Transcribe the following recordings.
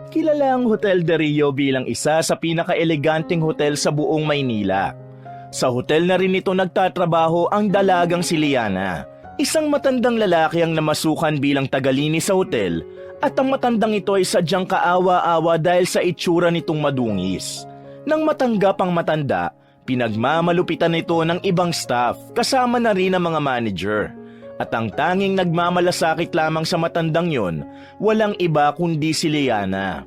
Kilala ang Hotel de Rio bilang isa sa pinaka-eleganteng hotel sa buong Maynila. Sa hotel na rin ito nagtatrabaho ang dalagang si Liana. Isang matandang lalaki ang namasukan bilang tagalinis sa hotel at ang matandang ito ay sadyang kaawa-awa dahil sa itsura nitong madungis. Nang matanggap ang matanda, pinagmamalupitan nito ng ibang staff kasama na rin ang mga manager. At ang tanging nagmamalasakit lamang sa matandang yon, walang iba kundi si Liana.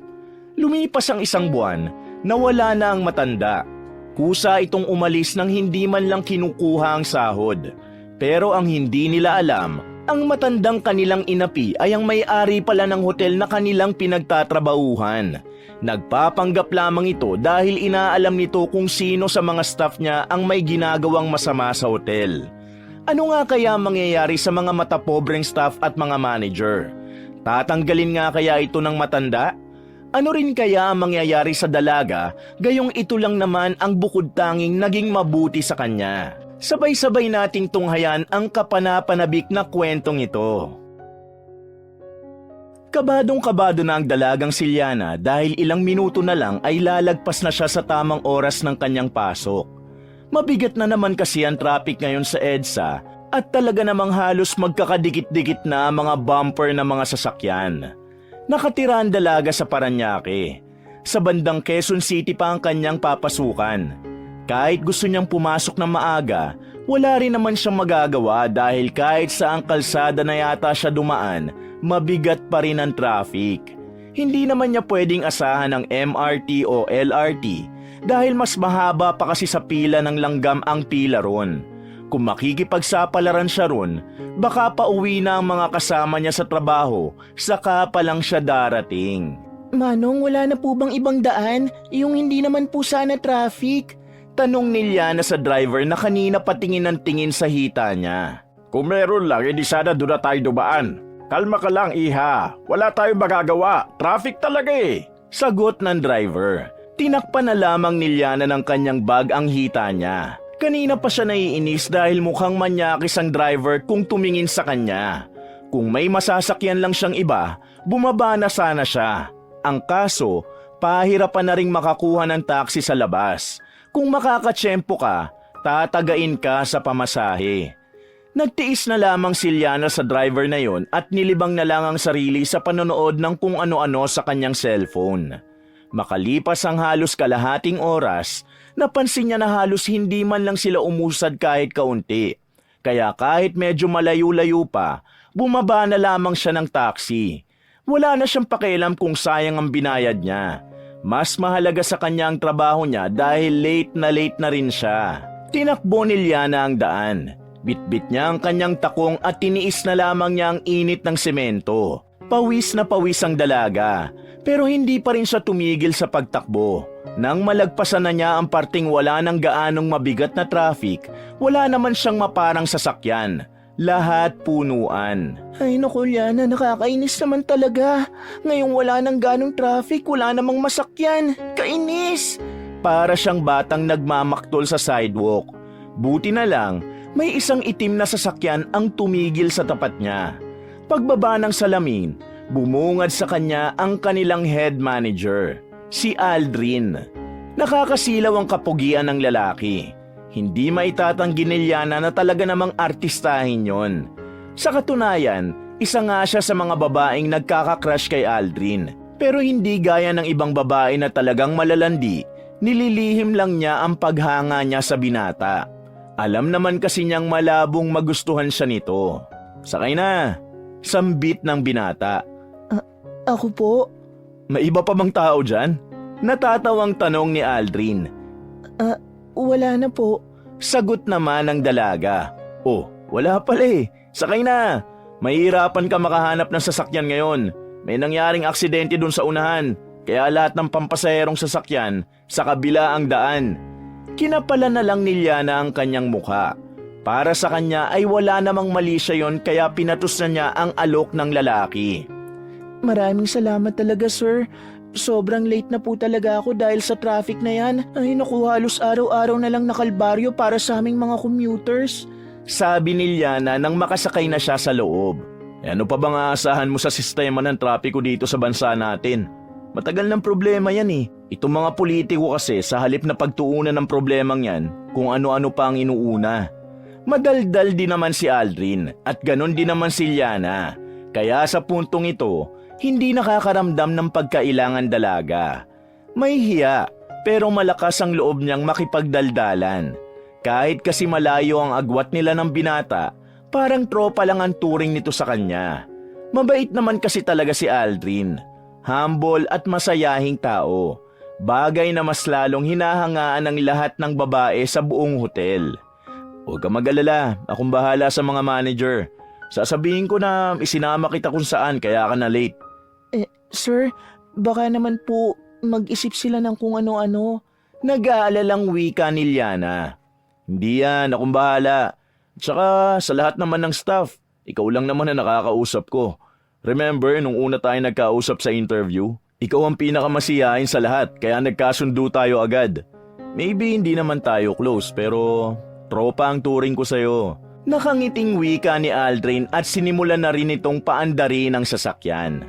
Lumipas ang isang buwan, nawala na ang matanda. Kusa itong umalis nang hindi man lang kinukuha ang sahod. Pero ang hindi nila alam, ang matandang kanilang inapi ay ang may-ari pala ng hotel na kanilang pinagtatrabahuhan. Nagpapanggap lamang ito dahil inaalam nito kung sino sa mga staff niya ang may ginagawang masama sa hotel. Ano nga kaya mangyayari sa mga matapobreng staff at mga manager? Tatanggalin nga kaya ito ng matanda? Ano rin kaya ang mangyayari sa dalaga gayong ito lang naman ang bukod tanging naging mabuti sa kanya? Sabay-sabay nating tunghayan ang kapanapanabik na kwentong ito. Kabadong-kabado na ang dalagang si Liana dahil ilang minuto na lang ay lalagpas na siya sa tamang oras ng kanyang pasok. Mabigat na naman kasi ang traffic ngayon sa EDSA at talaga namang halos magkakadikit-dikit na ang mga bumper ng mga sasakyan. Nakatira ang dalaga sa Parañaque. Sa bandang Quezon City pa ang kanyang papasukan. Kahit gusto niyang pumasok ng maaga, wala rin naman siyang magagawa dahil kahit saang kalsada na yata siya dumaan, mabigat pa rin ang traffic. Hindi naman niya pwedeng asahan ng MRT o LRT dahil mas mahaba pa kasi sa pila ng langgam ang pila ron. Kung makikipagsapalaran siya ron, baka pauwi na ang mga kasama niya sa trabaho, saka pa lang siya darating. Manong, wala na po bang ibang daan? Yung hindi naman po sana traffic? Tanong ni Liana sa driver na kanina patingin ng tingin sa hita niya. Kung meron lang, edi sana doon na tayo dumaan. Kalma ka lang, iha. Wala tayong magagawa. Traffic talaga eh. Sagot ng driver. Tinakpan na lamang ni Liana ng kanyang bag ang hita niya. Kanina pa siya naiinis dahil mukhang manyakis ang driver kung tumingin sa kanya. Kung may masasakyan lang siyang iba, bumaba na sana siya. Ang kaso, pahirapan na ring makakuha ng taxi sa labas. Kung makakatsyempo ka, tatagain ka sa pamasahe. Nagtiis na lamang si Liana sa driver na yon at nilibang na lang ang sarili sa panonood ng kung ano-ano sa kanyang cellphone. Makalipas ang halos kalahating oras, napansin niya na halos hindi man lang sila umusad kahit kaunti. Kaya kahit medyo malayo-layo pa, bumaba na lamang siya ng taxi. Wala na siyang pakialam kung sayang ang binayad niya. Mas mahalaga sa kanya ang trabaho niya dahil late na rin siya. Tinakbo ni Liana ang daan. Bitbit niya ang kanyang takong at tiniis na lamang niya ang init ng semento. Pawis na pawis ang dalaga. Pero hindi pa rin siya tumigil sa pagtakbo. Nang malagpasan na niya ang parting wala ng gaanong mabigat na traffic, wala naman siyang maparang sasakyan. Lahat punuan. Ay naku, Liana, nakakainis naman talaga. Ngayong wala ng ganong traffic, wala namang masakyan. Kainis! Para siyang batang nagmamaktol sa sidewalk. Buti na lang, may isang itim na sasakyan ang tumigil sa tapat niya. Pagbaba ng salamin, bumungad sa kanya ang kanilang head manager, si Aldrin. Nakakasilaw ang kapugian ng lalaki. Hindi maitatanggi ni Liana na talaga namang artistahin yon. Sa katunayan, isa nga siya sa mga babaeng nagkakakrush kay Aldrin. Pero hindi gaya ng ibang babae na talagang malalandi, nililihim lang niya ang paghanga niya sa binata. Alam naman kasi niyang malabong magustuhan siya nito. Sakay na, sambit ng binata. Ako po? May iba pa bang tao dyan? Natatawang tanong ni Aldrin. Wala na po. Sagot naman ng dalaga. Oh, wala pala eh. Sakay na. Mahihirapan ka makahanap ng sasakyan ngayon. May nangyaring aksidente dun sa unahan. Kaya lahat ng pampasaherong sasakyan sa kabila ang daan. Kinapala na lang ni Liana ang kanyang mukha. Para sa kanya ay wala namang mali siya yon kaya pinatus na niya ang alok ng lalaki. Maraming salamat talaga, sir. Sobrang late na po talaga ako dahil sa traffic na yan. Ay naku, halos araw-araw na lang nakalbaryo para sa aming mga commuters. Sabi ni Liana nang makasakay na siya sa loob. Ano pa bang aasahan mo sa sistema ng trapiko dito sa bansa natin? Matagal ng problema yan eh. Itong mga politiko kasi sa halip na pagtuunan ng problemang yan, kung ano-ano pa ang inuuna. Madaldal din naman si Aldrin at ganon din naman si Liana. Kaya sa puntong ito, hindi nakakaramdam ng pagkailangan dalaga. May hiya, pero malakas ang loob niyang makipagdaldalan. Kahit kasi malayo ang agwat nila ng binata, parang tropa lang ang turing nito sa kanya. Mabait naman kasi talaga si Aldrin. Humble at masayahing tao. Bagay na mas lalong hinahangaan ng lahat ng babae sa buong hotel. Huwag ka mag-alala, akong bahala sa mga manager. Sasabihin ko na isinama kita kung saan kaya ka na late. Sir, baka naman po mag-isip sila ng kung ano-ano. Nag-aalalang wika ni Liana. Hindi yan, akong bahala. Tsaka sa lahat naman ng staff, ikaw lang naman na nakakausap ko. Remember, nung una tayo nagkausap sa interview, ikaw ang pinakamasiyahin sa lahat kaya nagkasundo tayo agad. Maybe hindi naman tayo close pero tropa ang turing ko sa'yo. Nakangiting wika ni Aldrin at sinimulan na rin itong paandarin ng sasakyan.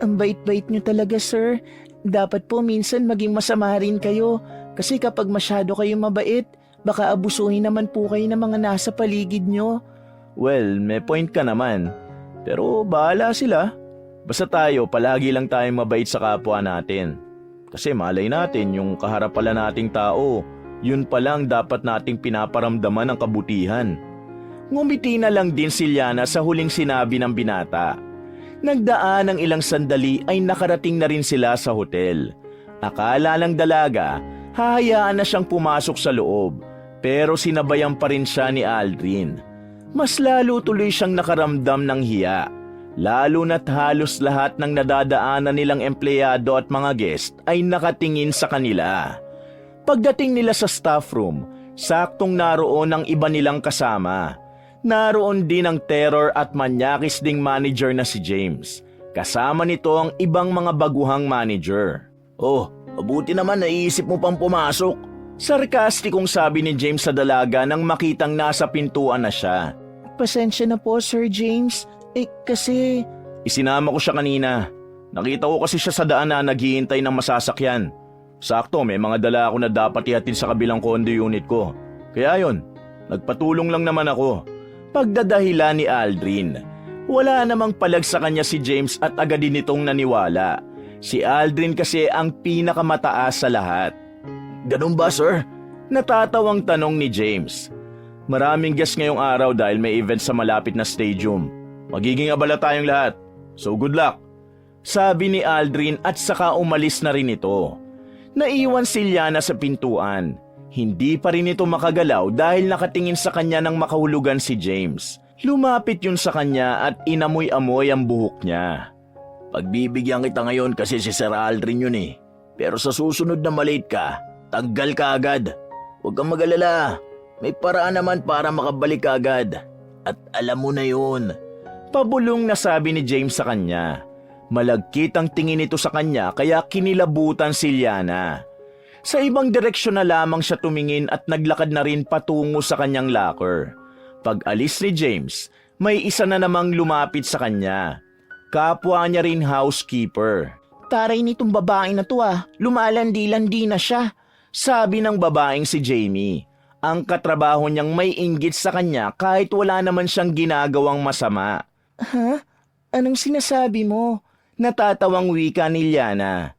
Ang bait-bait nyo talaga, sir. Dapat po minsan maging masama rin kayo. Kasi kapag masyado kayo mabait, baka abusuhin naman po kayo ng mga nasa paligid nyo. Well, may point ka naman. Pero bahala sila. Basta tayo, palagi lang tayong mabait sa kapwa natin. Kasi malay natin yung kaharap pala nating tao, yun palang dapat nating pinaparamdaman ng kabutihan. Ngumiti na lang din si Liana sa huling sinabi ng binata. Nagdaan ng ilang sandali ay nakarating na rin sila sa hotel. Akala ng dalaga, hahayaan na siyang pumasok sa loob. Pero sinabayan pa rin siya ni Aldrin. Mas lalo tuloy siyang nakaramdam ng hiya. Lalo na't halos lahat ng nadadaanan nilang empleyado at mga guest ay nakatingin sa kanila. Pagdating nila sa staff room, saktong naroon ang iba nilang kasama. Naroon din ang terror at manyakis ding manager na si James. Kasama nito ang ibang mga baguhang manager. Oh, mabuti naman naiisip mo pang pumasok. Sarkastikong sabi ni James sa dalaga nang makitang nasa pintuan na siya. Pasensya na po, Sir James. Kasi... Isinama ko siya kanina. Nakita ko kasi siya sa daan na naghihintay ng masasakyan. Sakto, may mga dala ako na dapat ihatid sa kabilang condo unit ko. Kaya yon, nagpatulong lang naman ako. Pagdadahilan ni Aldrin. Wala namang palag sa kanya si James at agad din itong naniwala. Si Aldrin kasi ang pinakamataas sa lahat. Ganun ba, sir? Natatawang tanong ni James. Maraming guests ngayong araw dahil may event sa malapit na stadium. Magiging abala tayong lahat. So good luck. Sabi ni Aldrin at saka umalis na rin ito. Naiwan si Liana sa pintuan. Hindi pa rin ito makagalaw dahil nakatingin sa kanya ng makahulugan si James. Lumapit yun sa kanya at inamoy-amoy ang buhok niya. Pagbibigyan kita ngayon kasi si Sir Aldrin yun eh. Pero sa susunod na malate ka, tanggal ka agad. Huwag kang mag-alala. May paraan naman para makabalik ka agad. At alam mo na yun. Pabulong na sabi ni James sa kanya. Malagkit ang tingin nito sa kanya kaya kinilabutan si Liana. Sa ibang direksyon na lamang siya tumingin at naglakad na rin patungo sa kanyang locker. Pag alis ni James, may isa na namang lumapit sa kanya. Kapwa niya rin housekeeper. Taray nitong babae na to lumalandi-landi na siya. Sabi ng babaeng si Jamie. Ang katrabaho niyang may inggit sa kanya kahit wala naman siyang ginagawang masama. Ha? Anong sinasabi mo? Natatawang wika ni Liana.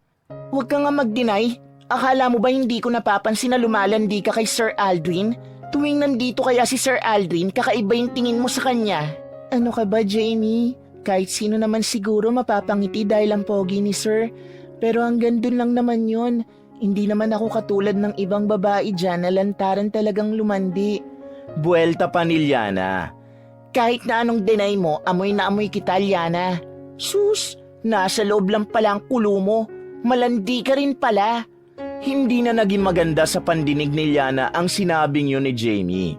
Huwag ka nga mag-deny. Akala mo ba hindi ko napapansin na lumalandi ka kay Sir Aldrin? Tuwing nandito kaya si Sir Aldrin, kakaiba yung tingin mo sa kanya. Ano ka ba, Jamie? Kahit sino naman siguro mapapangiti dahil ang pogi ni Sir. Pero hanggang dun lang naman yun. Hindi naman ako katulad ng ibang babae dyan na lantaran talagang lumandi. Buwelta pa ni Liana. Kahit na anong deny mo, amoy na amoy kita, Liana. Sus, nasa loob lang pala ang kulo mo. Malandi ka rin pala. Hindi na naging maganda sa pandinig ni Liana ang sinabing yun ni Jamie.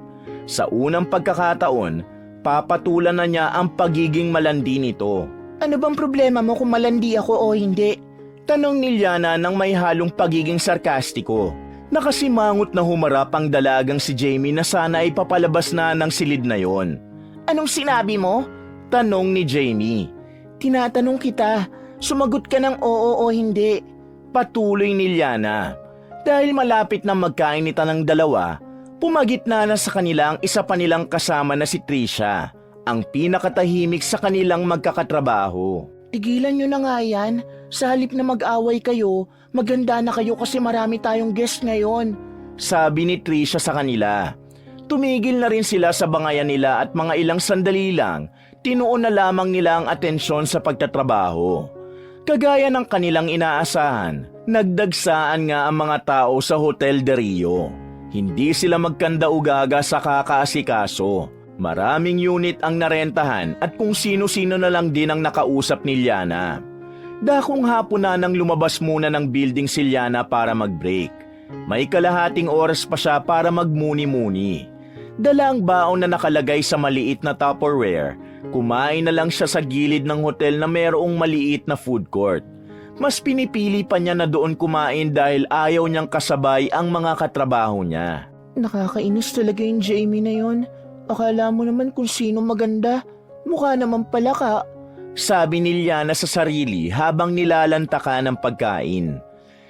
Sa unang pagkakataon, papatulan na niya ang pagiging malandi nito. Ano bang problema mo kung malandi ako o hindi? Tanong ni Liana nang may halong pagiging sarkastiko. Nakasimangot na humarap ang dalagang si Jamie na sana ay papalabas na ng silid na yon. Anong sinabi mo? Tanong ni Jamie. Tinatanong kita, Sumagot ka ng oo o hindi. Patuloy ni Liana. Dahil malapit na magkainitan ng dalawa, pumagitna na sa kanila ang isa pa nilang kasama na si Trisha, ang pinakatahimik sa kanilang magkakatrabaho. Tigilan nyo na nga yan. Sa halip na mag-away kayo, maganda na kayo kasi marami tayong guest ngayon. Sabi ni Trisha sa kanila. Tumigil na rin sila sa bangayan nila at mga ilang sandali lang, tinuon na lamang nila ang atensyon sa pagtatrabaho. Kagaya ng kanilang inaasahan, nagdagsaan nga ang mga tao sa Hotel de Rio. Hindi sila magkanda-ugaga sa kakaasikaso. Maraming unit ang narentahan at kung sino-sino na lang din ang nakausap ni Liana. Dakong hapon na nang lumabas muna ng building si Liana para mag-break. May kalahating oras pa siya para magmuni-muni. Dala ang baon na nakalagay sa maliit na Tupperware. Kumain na lang siya sa gilid ng hotel na mayroong maliit na food court. Mas pinipili pa niya na doon kumain dahil ayaw niyang kasabay ang mga katrabaho niya. Nakakainis talaga yung Jamie na yon. Akala mo naman kung sino maganda. Mukha naman pala ka. Sabi ni Liana sa sarili habang nilalantaka ng pagkain.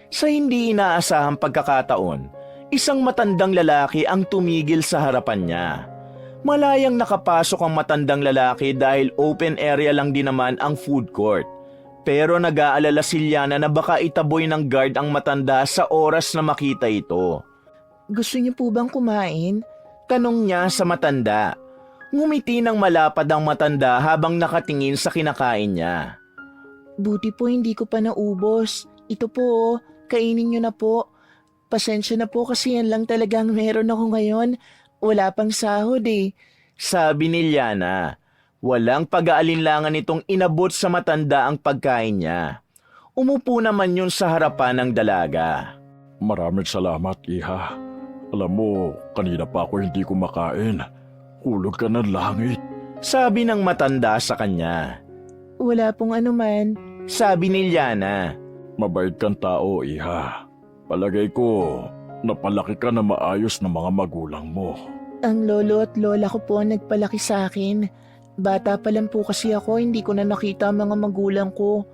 Sa hindi inaasahang pagkakataon, isang matandang lalaki ang tumigil sa harapan niya. Malayang nakapasok ang matandang lalaki dahil open area lang din naman ang food court. Pero nag-aalala si Liana na baka itaboy ng guard ang matanda sa oras na makita ito. Gusto niyo po bang kumain? Tanong niya sa matanda. Ngumiti ng malapad ang matanda habang nakatingin sa kinakain niya. Buti po hindi ko pa naubos. Ito po, kainin niyo na po. Pasensya na po kasi yan lang talagang meron ako ngayon. Wala pang sahod eh. Sabi ni Liana. Walang pag-aalinlangan itong inabot sa matanda ang pagkain niya. Umupo naman yun sa harapan ng dalaga. Maraming salamat, Iha. Alam mo, kanina pa ako hindi kumakain. Hulog ka ng langit. Sabi ng matanda sa kanya. Wala pong anuman. Sabi ni Liana. Mabait kang tao, Iha. Palagay ko, napalaki ka na maayos ng mga magulang mo. Ang lolo at lola ko po ang nagpalaki sa akin. Bata pa lang po kasi ako, hindi ko na nakita ang mga magulang ko.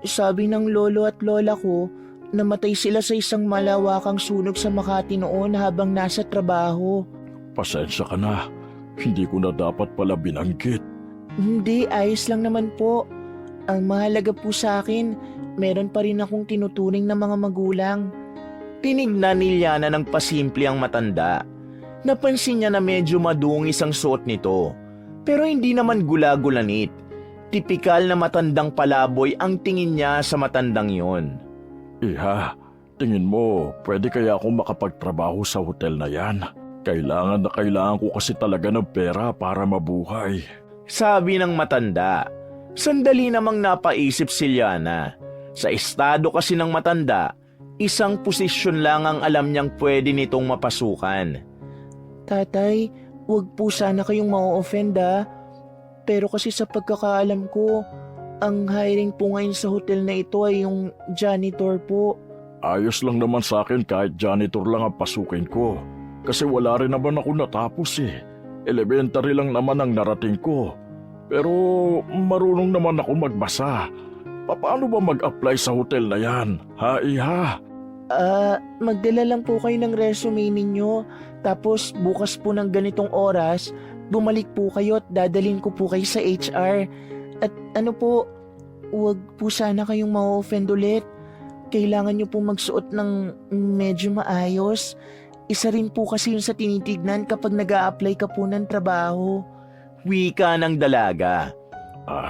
Sabi ng lolo at lola ko, namatay sila sa isang malawakang sunog sa Makati noon habang nasa trabaho. Pasensya ka na. Hindi ko na dapat pala binanggit. Hindi, ayos lang naman po. Ang mahalaga po sa akin, meron pa rin akong tinuturing na mga magulang. Tinignan ni Liana ng pasimple ang matanda. Napansin niya na medyo madungis ang suot nito. Pero hindi naman gula-gulanit. Tipikal na matandang palaboy ang tingin niya sa matandang yon. Iha, tingin mo, pwede kaya akong makapagtrabaho sa hotel na yan? Kailangan na kailangan ko kasi talaga ng pera para mabuhay. Sabi ng matanda. Sandali namang napaisip si Liana. Sa estado kasi ng matanda, isang posisyon lang ang alam niyang pwede nitong mapasukan. Tatay, wag po sana kayong ma-offend ah. Pero kasi sa pagkakaalam ko, ang hiring po ngayon sa hotel na ito ay yung janitor po. Ayos lang naman sa akin kahit janitor lang ang pasukin ko. Kasi wala rin naman ako natapos eh. Elementary lang naman ang narating ko. Pero marunong naman ako magbasa. Paano ba mag-apply sa hotel na yan? Ha, Iha? Magdala lang po kayo ng resume ninyo. Tapos bukas po ng ganitong oras, bumalik po kayo at dadalhin ko po kayo sa HR. At ano po, wag po sana kayong ma-offend ulit. Kailangan nyo po magsuot ng medyo maayos. Isa rin po kasi yun sa tinitignan kapag nag-a-apply ka po ng trabaho. Wika ng dalaga.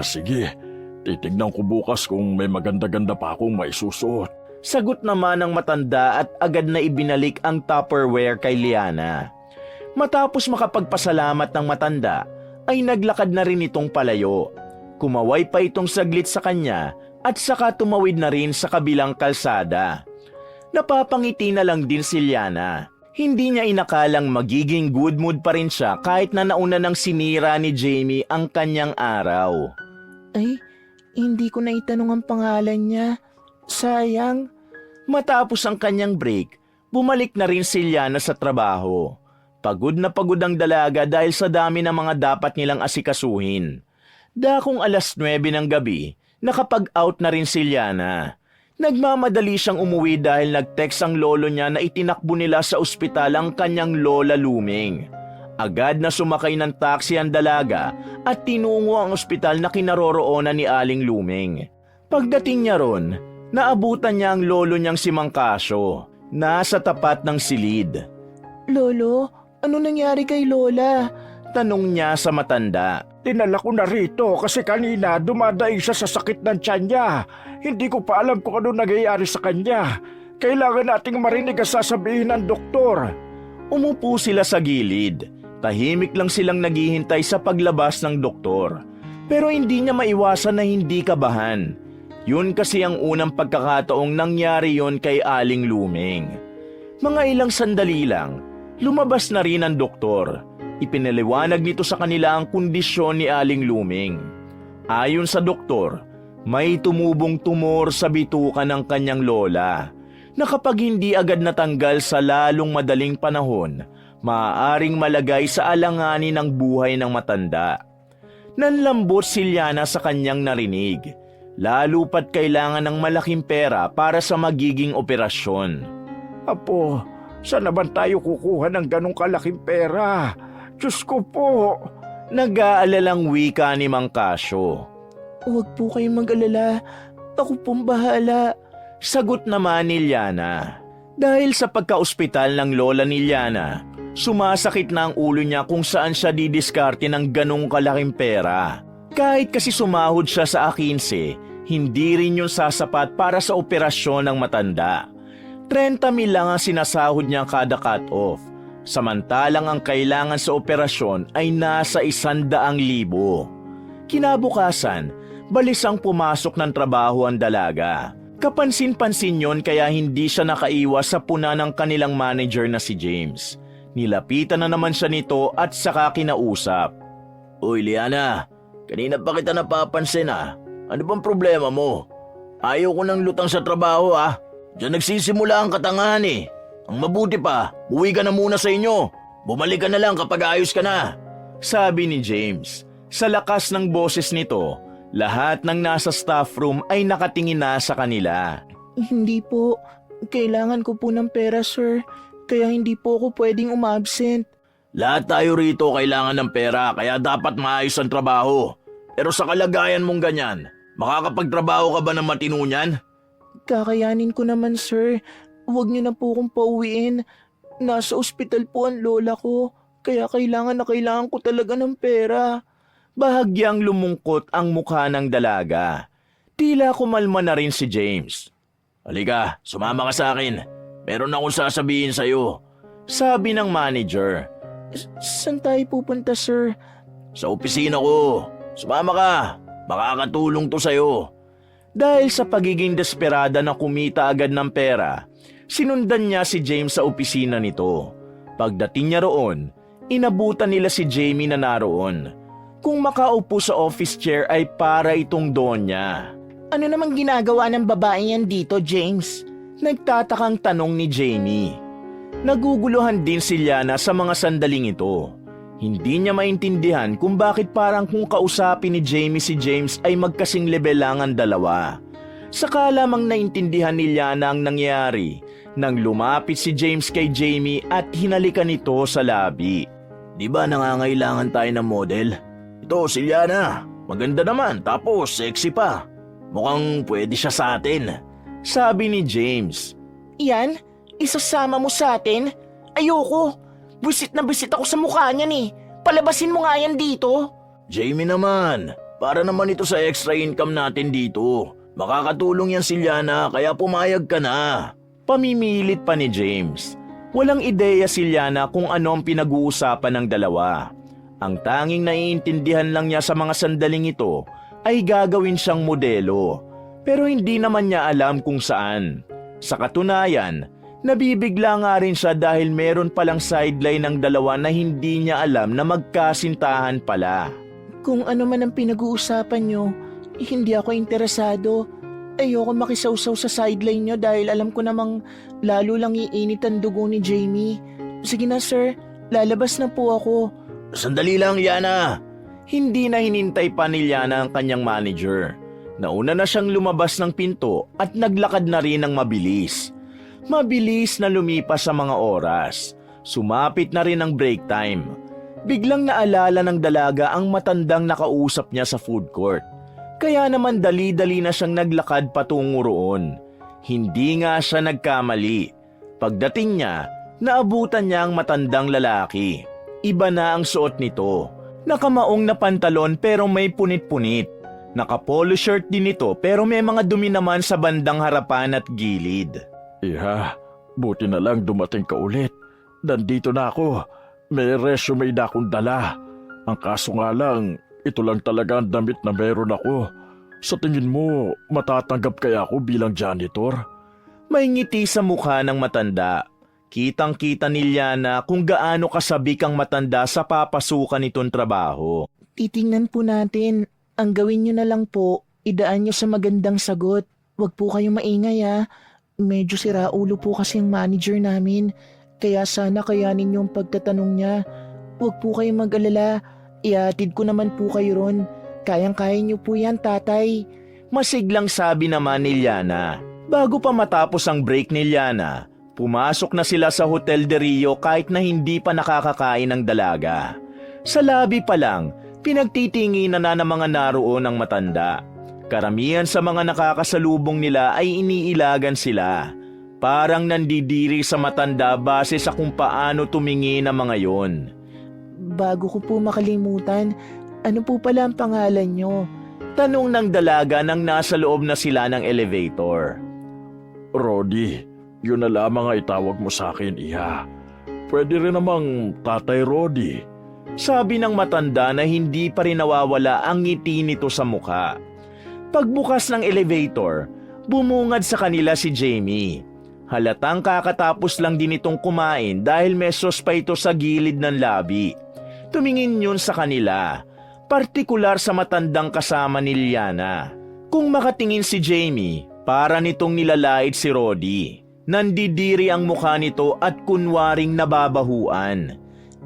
Sige. Titignan ko bukas kung may maganda-ganda pa akong maisusuot. Sagot naman ng matanda at agad na ibinalik ang Tupperware kay Liana. Matapos makapagpasalamat ng matanda, ay naglakad na rin itong palayo. Kumaway pa itong saglit sa kanya at saka tumawid na rin sa kabilang kalsada. Napapangiti na lang din si Liana. Hindi niya inakalang magiging good mood pa rin siya kahit na nauna ng sinira ni Jamie ang kanyang araw. Ay, hindi ko na itanong ang pangalan niya. Sayang. Matapos ang kanyang break, bumalik na rin si Liana sa trabaho. Pagod na pagod ang dalaga dahil sa dami ng mga dapat nilang asikasuhin. Dakong 9:00 ng gabi, Nakapag-out na rin si Liana. Nagmamadali siyang umuwi dahil nag-text ang lolo niya na itinakbo nila sa ospital ang kanyang lola Luming. Agad na sumakay ng taxi ang dalaga at tinungo ang ospital na kinaroroonan ni Aling Luming. Pagdating niya ron, naabutan niya ang lolo niyang si Mang Casio, nasa tapat ng silid. Lolo, ano nangyari kay Lola? Tanong niya sa matanda. Dinala ko na rito kasi kanina dumadaig siya sa sakit ng tiyan niya. Hindi ko pa alam kung ano nangyayari sa kanya. Kailangan nating marinig ang sasabihin ng doktor. Umupo sila sa gilid. Tahimik lang silang naghihintay sa paglabas ng doktor. Pero hindi niya maiwasan na hindi kabahan. Yun kasi ang unang pagkakataong nangyari yon kay Aling Luming. Mga ilang sandali lang, lumabas na rin ang doktor. Ipinaliwanag nito sa kanila ang kondisyon ni Aling Luming. Ayon sa doktor, may tumubong tumor sa bituka ng kanyang lola na kapag hindi agad natanggal sa lalong madaling panahon, maaaring malagay sa alanganin ang buhay ng matanda. Nanlambot si Liana sa kanyang narinig, lalo pat kailangan ng malaking pera para sa magiging operasyon. Apo, saan naman tayo kukuha ng ganong kalaking pera? Diyos ko po. Nag-aalalang wika ni Mang Casio. Huwag po kayong mag-alala. Ako pong bahala. Sagot naman ni Liana. Dahil sa pagka-ospital ng lola ni Liana, sumasakit na ang ulo niya kung saan siya didiskarte ng ganong kalaking pera. Kahit kasi sumahod siya sa A15, hindi rin yun sasapat para sa operasyon ng matanda. 30,000 lang ang sinasahod niya kada cut-off. Samantalang ang kailangan sa operasyon ay nasa 100,000. Kinabukasan, balisang pumasok ng trabaho ang dalaga. Kapansin-pansin yon kaya hindi siya nakaiwas sa puna ng kanilang manager na si James. Nilapitan na naman siya nito at saka kinausap. Uy Liana, kanina pa kita napapansin ah. Ano bang problema mo? Ayaw ko ng lutang sa trabaho ah. Diyan nagsisimula ang katangahan eh. Ang mabuti pa, uwi ka na muna sa inyo. Bumalik ka na lang kapag ayos ka na. Sabi ni James. Sa lakas ng boses nito, lahat ng nasa staff room ay nakatingin na sa kanila. Hindi po. Kailangan ko po ng pera, sir. Kaya hindi po ako pwedeng umabsent. Lahat tayo rito kailangan ng pera kaya dapat maayos ang trabaho. Pero sa kalagayan mong ganyan, makakapagtrabaho ka ba ng matino niyan? Kakayanin ko naman, sir. Huwag niyo na po akong pauwiin. Nasa ospital po ang lola ko. Kaya kailangan na kailangan ko talaga ng pera. Bahagyang lumungkot ang mukha ng dalaga. Tila kumalma na rin si James. Halika, sumama ka sa akin. Meron akong sasabihin sa'yo. Sabi ng manager. Saan tayo pupunta, sir? Sa opisina ko. Sumama ka. Makakatulong to sa'yo. Dahil sa pagiging desperada na kumita agad ng pera, sinundan niya si James sa opisina nito. Pagdating niya roon, inabutan nila si Jamie na naroon. Kung makaupo sa office chair ay para itong donya. Ano namang ginagawa ng babae yan dito, James? Nagtatakang tanong ni Jamie. Naguguluhan din si Liana sa mga sandaling ito. Hindi niya maintindihan kung bakit parang kung kausapin ni Jamie si James ay magkasing level lang ang dalawa. Saka lamang naintindihan ni Liana ang nangyari nang lumapit si James kay Jamie at hinalikan ito sa labi. Di ba nangangailangan tayo ng model? Ito si Liana. Maganda naman tapos sexy pa. Mukhang pwede siya sa atin. Sabi ni James. Iyan? Isasama mo sa atin? Ayoko. Busit na busit ako sa mukha niyan eh. Palabasin mo nga yan dito. Jamie naman, para naman ito sa extra income natin dito. Makakatulong yan si Liana kaya pumayag ka na. Pamimilit pa ni James. Walang ideya si Liana kung ano ang pinag-uusapan ng dalawa. Ang tanging naiintindihan lang niya sa mga sandaling ito ay gagawin siyang modelo. Pero hindi naman niya alam kung saan. Sa katunayan, nabibigla nga rin siya dahil meron palang sideline ng dalawa na hindi niya alam na magkasintahan pala. Kung ano man ang pinag-uusapan nyo, hindi ako interesado. Ayoko makisawsaw sa sideline nyo dahil alam ko namang lalo lang iinit ang dugo ni Jamie. Sige na sir, lalabas na po ako. Sandali lang, Liana. Hindi na hinintay pa ni Liana ang kanyang manager. Nauna na siyang lumabas ng pinto at naglakad na rin ng mabilis. Mabilis na lumipas sa mga oras. Sumapit na rin ang break time. Biglang naalala ng dalaga ang matandang nakausap niya sa food court. Kaya naman dali-dali na siyang naglakad patungo roon. Hindi nga siya nagkamali. Pagdating niya, naabutan niya ang matandang lalaki. Iba na ang suot nito. Nakamaong na pantalon pero may punit-punit. Naka-polo shirt din ito pero may mga dumi naman sa bandang harapan at gilid. Iha, buti na lang dumating ka ulit. Nandito na ako. May resume na akong dala. Ang kaso nga lang, ito lang talaga ang damit na meron ako. Sa tingin mo, matatanggap kaya ako bilang janitor? May ngiti sa mukha ng matanda. Kitang-kita ni Liana kung gaano kasabik ang matanda sa papasukan nitong trabaho. Titingnan po natin. Ang gawin nyo na lang po, idaan nyo sa magandang sagot. Huwag po kayong maingay Medyo siraulo po kasi ang manager namin. Kaya sana kayanin yung pagtatanong niya. Huwag po kayong mag-alala. Iatid ko naman po kayo ron. Kayang-kaya nyo po yan, tatay. Masiglang sabi naman ni Liana. Bago pa matapos ang break ni Liana, pumasok na sila sa Hotel de Rio kahit na hindi pa nakakakain ng dalaga. Sa lobby pa lang, pinagtitinginan na ng mga naroon ang matanda. Karamihan sa mga nakakasalubong nila ay iniilagan sila. Parang nandidiri sa matanda base sa kung paano tumingin ang mga yon. Bago ko po makalimutan, ano po pala ang pangalan nyo? Tanong ng dalaga nang nasa loob na sila ng elevator. Rodi, yun na lamang ang itawag mo sa akin, Iha. Pwede rin namang Tatay Rodi. Sabi ng matanda na hindi pa rin nawawala ang ngiti nito sa mukha. Pagbukas ng elevator, bumungad sa kanila si Jamie. Halatang kakatapos lang din itong kumain dahil may sos pa ito sa gilid ng labi. Tumingin yun sa kanila, partikular sa matandang kasama ni Liana. Kung makatingin si Jamie, para nitong nilalait si Rodi. Nandidiri ang mukha nito at kunwaring nababahuan.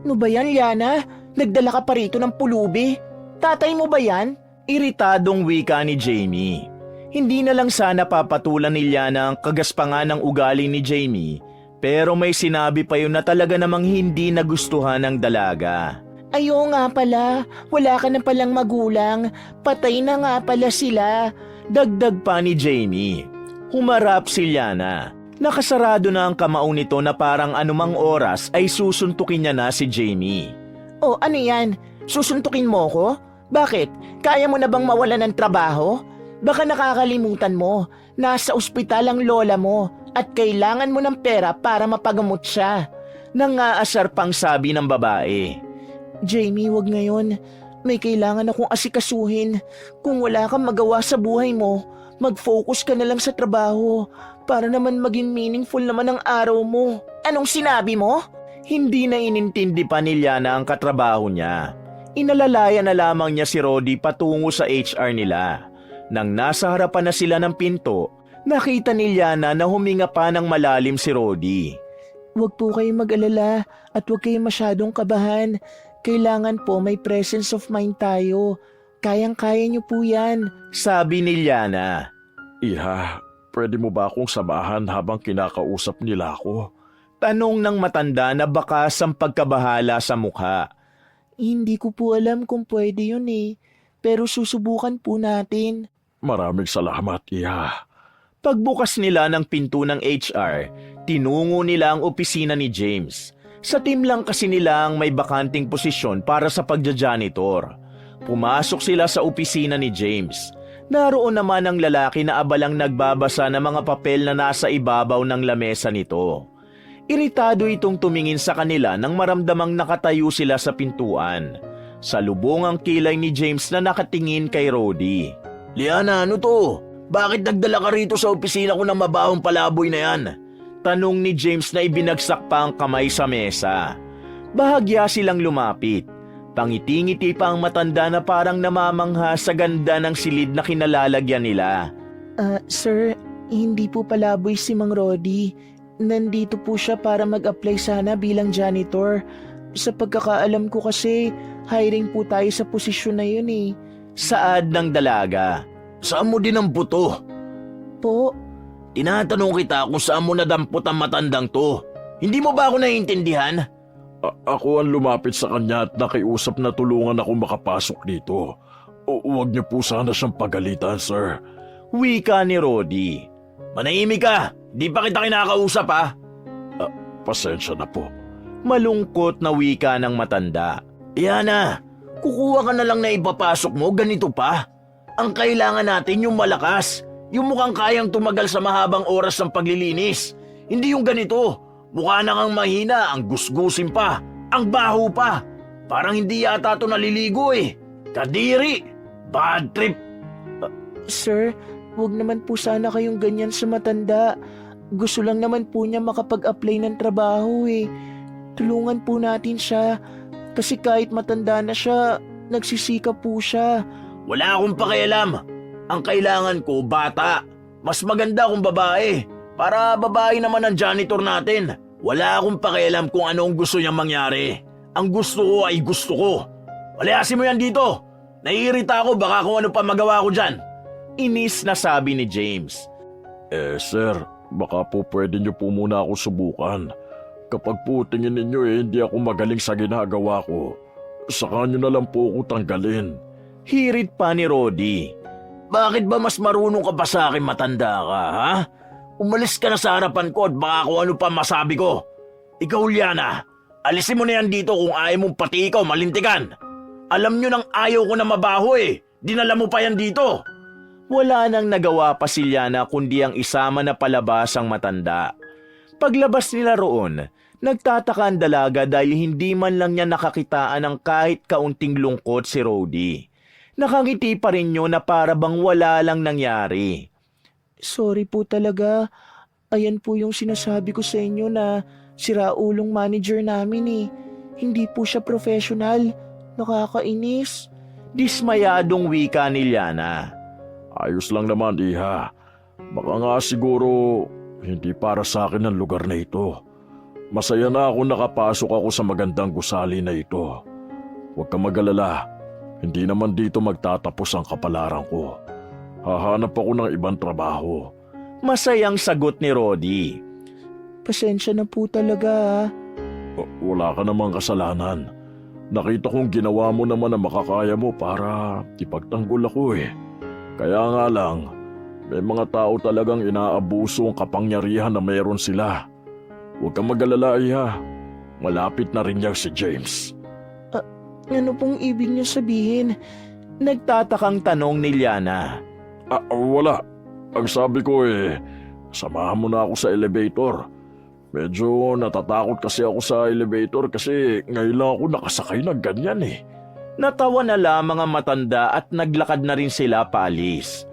Ano ba yan, Liana? Nagdala ka pa rito ng pulubi? Tatay mo ba yan? Iritadong wika ni Jamie. Hindi na lang sana papatulan ni Liana ang kagaspangan ng ugali ni Jamie, pero may sinabi pa yun na talaga namang hindi nagustuhan ng dalaga. Ayo nga pala, wala ka na palang magulang, patay na nga pala sila. Dagdag pa ni Jamie. Humarap si Liana. Nakasarado na ang kamao nito na parang anumang oras ay susuntukin niya na si Jamie. O ano yan? Susuntukin mo ko? Bakit? Kaya mo na bang mawalan ng trabaho? Baka nakakalimutan mo, nasa ospital ang lola mo at kailangan mo ng pera para mapagamot siya. Nangaasar pang sabi ng babae. Jamie, wag ngayon. May kailangan akong asikasuhin. Kung wala kang magawa sa buhay mo, mag-focus ka na lang sa trabaho para naman maging meaningful naman ang araw mo. Anong sinabi mo? Hindi na inintindi pa ni Liana ang katrabaho niya. Inalalaya na lamang niya si Rodi patungo sa HR nila. Nang nasa harapan na sila ng pinto, nakita ni Liana na huminga pa ng malalim si Rodi. Huwag po kayong mag-alala at huwag kayong masyadong kabahan. Kailangan po may presence of mind tayo. Kayang-kaya niyo po yan. Sabi ni Liana. Iha, pwede mo ba akong samahan habang kinakausap nila ako? Tanong ng matanda na bakas ang pagkabahala sa mukha. Hindi ko po alam kung pwede yun pero susubukan po natin. Maraming salamat, Iha. Pagbukas nila ng pinto ng HR, tinungo nila ang opisina ni James. Sa team lang kasi nila ang may bakanting posisyon para sa pagja-janitor. Pumasok sila sa opisina ni James. Naroon naman ang lalaki na abalang nagbabasa ng mga papel na nasa ibabaw ng lamesa nito. Iritado itong tumingin sa kanila nang maramdamang nakatayo sila sa pintuan. Salubong ang kilay ni James na nakatingin kay Rodi. Liana, ano to? Bakit nagdala ka rito sa opisina ko ng mabahong palaboy na yan? Tanong ni James na ibinagsak pa ang kamay sa mesa. Bahagya silang lumapit. Pangiti-ngiti pa ang matanda na parang namamangha sa ganda ng silid na kinalalagyan nila. Sir, hindi po palaboy si Mang Rodi. Nandito po siya para mag-apply sana bilang janitor. Sa pagkakaalam ko kasi, hiring po tayo sa posisyon na yun Saad ng dalaga. saan mo dinampo to? Po, Tinatanong kita kung saan mo nadampot ang matandang to. Hindi mo ba ako naiintindihan? Ako ang lumapit sa kanya at nakiusap na tulungan ako makapasok dito. Huwag niyo po sana siyang pagalitan, sir. Wika ni Rodi. Manahimik ka! Di pa kita kinakausap ha? Pasensya na po. Malungkot na wika ng matanda. Yana, kukuha ka na lang na ipapasok mo, ganito pa. Ang kailangan natin yung malakas. Yung mukhang kayang tumagal sa mahabang oras ng paglilinis. Hindi yung ganito. Mukha na kang mahina, ang gusgusin pa, ang baho pa. Parang hindi yata ito naliligo eh. Kadiri! Bad trip! sir, huwag naman po sana kayong ganyan sa matanda. Gusto lang naman po niya makapag-apply ng trabaho eh. Tulungan po natin siya. Kasi kahit matanda na siya, nagsisika po siya. Wala akong pakialam. Ang kailangan ko, bata. Mas maganda kung babae. Para babae naman ang janitor natin. Wala akong pakialam kung anong gusto niyang mangyari. Ang gusto ko ay gusto ko. Palayasin mo yan dito. Naiirita ako, baka kung ano pa magawa ko dyan. Inis na sabi ni James. Sir, baka po pwede niyo po muna ako subukan. Kapag po tingin ninyo hindi ako magaling sa ginagawa ko, saka niyo na lang po ako tanggalin. Hirit pa ni Rodi. Bakit ba mas marunong ka pa sa akin matanda ka, ha? Umalis ka na sa harapan ko at baka kung ano pa masabi ko. Ikaw, Liana, alisin mo na yan dito kung ayaw mong pati ikaw malintikan. Alam nyo nang ayaw ko na mabaho eh. Dinala mo pa yan dito. Wala nang nagawa pa si Liana kundi ang isama na palabas ang matanda. Paglabas nila roon, nagtataka ang dalaga dahil hindi man lang niya nakakitaan ng kahit kaunting lungkot si Rodi. Nakangiti pa rin yun na para bang wala lang nangyari. Sorry po talaga. Ayan po yung sinasabi ko sa inyo na siraulong manager namin eh. Hindi po siya professional. Nakakainis. Dismayadong wika ni Liana. Ayos lang naman, Iha. Baka nga siguro hindi para sa akin ang lugar na ito. Masaya na ako nakapasok ako sa magandang gusali na ito. Huwag kang mag-alala. Hindi naman dito magtatapos ang kapalaran ko. Hahanap ako ng ibang trabaho. Masayang sagot ni Rodi. Pasensya na po talaga ah. Wala ka namang kasalanan. Nakita kong ginawa mo naman ang makakaya mo para ipagtanggol ako eh. Kaya nga lang, may mga tao talagang inaabuso ang kapangyarihan na mayroon sila. Huwag kang mag-alala, Iha. Malapit na rin niya si James. Ano pong ibig niyo sabihin? Nagtatakang tanong ni Liana. Wala. Ang sabi ko samahan mo na ako sa elevator. Medyo natatakot kasi ako sa elevator kasi ngayon lang ako nakasakay ng ganyan eh. Natawa na lamang ang matanda at naglakad na rin sila paalis.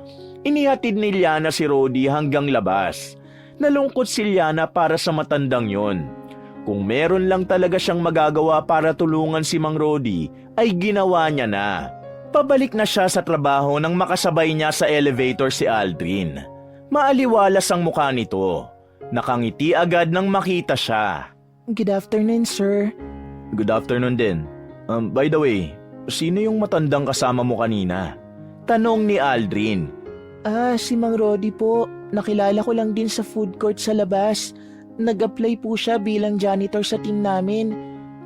Inihatid ni Liana si Rodi hanggang labas. Nalungkot si Liana para sa matandang yon. Kung meron lang talaga siyang magagawa para tulungan si Mang Rodi, ay ginawa niya na. Pabalik na siya sa trabaho nang makasabay niya sa elevator si Aldrin. Maaliwalas ang mukha nito. Nakangiti agad nang makita siya. Good afternoon, sir. Good afternoon din. By the way, sino yung matandang kasama mo kanina? Tanong ni Aldrin. Si Mang Rodi po. Nakilala ko lang din sa food court sa labas. Nag-apply po siya bilang janitor sa team namin.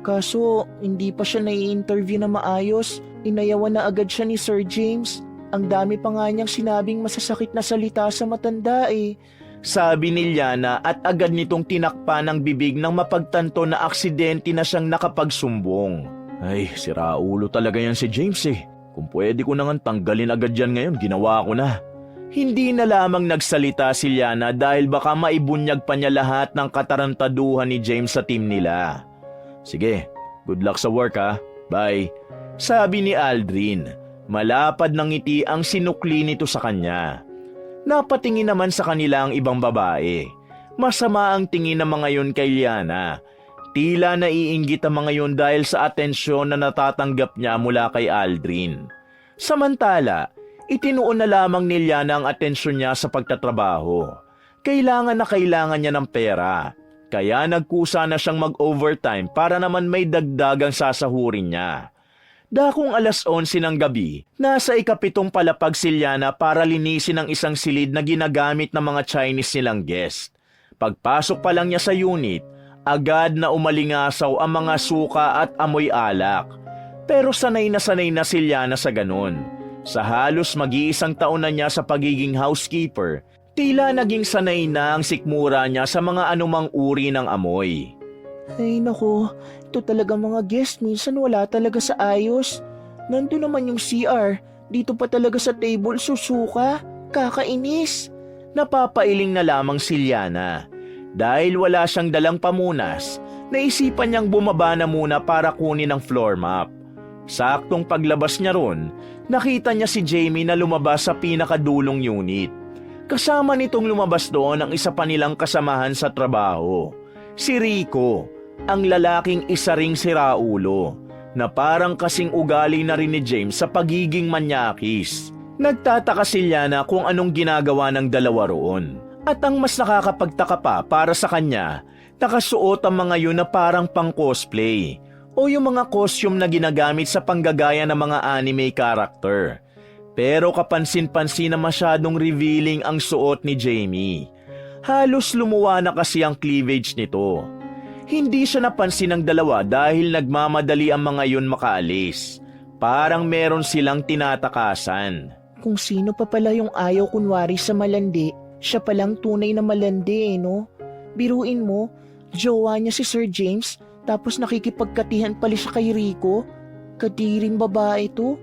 Kaso, hindi pa siya nai-interview na maayos. Inayawan na agad siya ni Sir James. Ang dami pa nga niyang sinabing masasakit na salita sa matanda eh. Sabi ni Liana at agad nitong tinakpan ng bibig nang mapagtanto na aksidente na siyang nakapagsumbong. Ay, siraulo talaga yan si James eh. Kung pwede ko nang tanggalin agad yan ngayon, ginawa ko na. Hindi na lamang nagsalita si Liana dahil baka maibunyag pa niya lahat ng katarantaduhan ni James sa team nila. Sige, good luck sa work ha. Bye. Sabi ni Aldrin. Malapad ng ngiti ang sinukli nito sa kanya. Napatingin naman sa kanila ang ibang babae. Masama ang tingin ng mga yon kay Liana. Tila naiinggit ang mga yon dahil sa atensyon na natatanggap niya mula kay Aldrin. Samantala, itinuon na lamang ni Liana ang atensyon niya sa pagtatrabaho. Kailangan na kailangan niya ng pera. Kaya nagkusa na siyang mag-overtime para naman may dagdagang sasahurin niya. Dakong 11:11 ng gabi, nasa ikapitong palapag si Liana para linisin ang isang silid na ginagamit ng mga Chinese nilang guest. Pagpasok pa lang niya sa unit, agad na umalingasaw ang mga suka at amoy alak. Pero sanay na si Liana sa ganun. Sa halos mag-iisang taon na niya sa pagiging housekeeper, tila naging sanay na ang sikmura niya sa mga anumang uri ng amoy. Ay nako, ito talaga mga guest minsan wala talaga sa ayos. Nandun naman yung CR, dito pa talaga sa table susuka, kakainis. Napapailing na lamang si Liana. Dahil wala siyang dalang pamunas, naisipan niyang bumaba na muna para kunin ang floor mop. Saktong paglabas niya ron, nakita niya si Jamie na lumabas sa pinakadulong unit. Kasama nitong lumabas doon ang isa pa nilang kasamahan sa trabaho, si Rico, ang lalaking isa ring siraulo, na parang kasing ugali na rin ni James sa pagiging manyakis. Nagtataka si Liana kung anong ginagawa ng dalawa roon. At ang mas nakakapagtaka pa para sa kanya, nakasuot ang mga yun na parang pang-cosplay o yung mga costume na ginagamit sa panggagaya ng mga anime character. Pero kapansin-pansin na masyadong revealing ang suot ni Jamie. Halos lumuwa na kasi ang cleavage nito. Hindi siya napansin ng dalawa dahil nagmamadali ang mga yun makaalis. Parang meron silang tinatakasan. Kung sino pa pala yung ayaw kunwari sa malandi, siya palang tunay na malandi no? Biruin mo, jowa niya si Sir James, tapos nakikipagkatihan pala siya kay Rico. Kadiring babae to.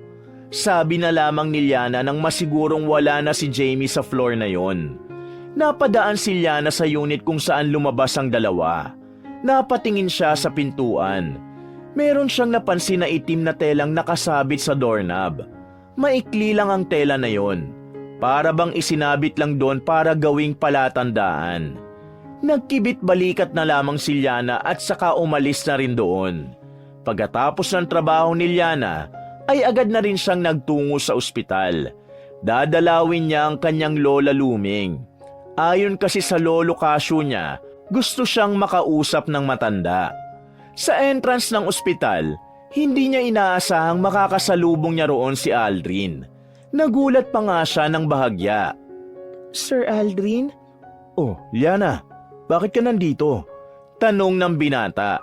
Sabi na lamang ni Liana nang masigurong wala na si Jamie sa floor na yon. Napadaan si Liana sa unit kung saan lumabas ang dalawa. Napatingin siya sa pintuan. Meron siyang napansin na itim na telang nakasabit sa doorknob. Maikli lang ang tela na yon. Para bang isinabit lang doon para gawing palatandaan. Nagkibit balikat na lamang si Liana at saka umalis na rin doon. Pagkatapos ng trabaho ni Liana, ay agad na rin siyang nagtungo sa ospital. Dadalawin niya ang kanyang lola Luming. Ayon kasi sa lolo Casio niya, gusto siyang makausap ng matanda. Sa entrance ng ospital, hindi niya inaasahang makakasalubong niya roon si Aldrin. Nagulat pa nga siya ng bahagya. Sir Aldrin? Oh, Liana, bakit ka nandito? Tanong ng binata.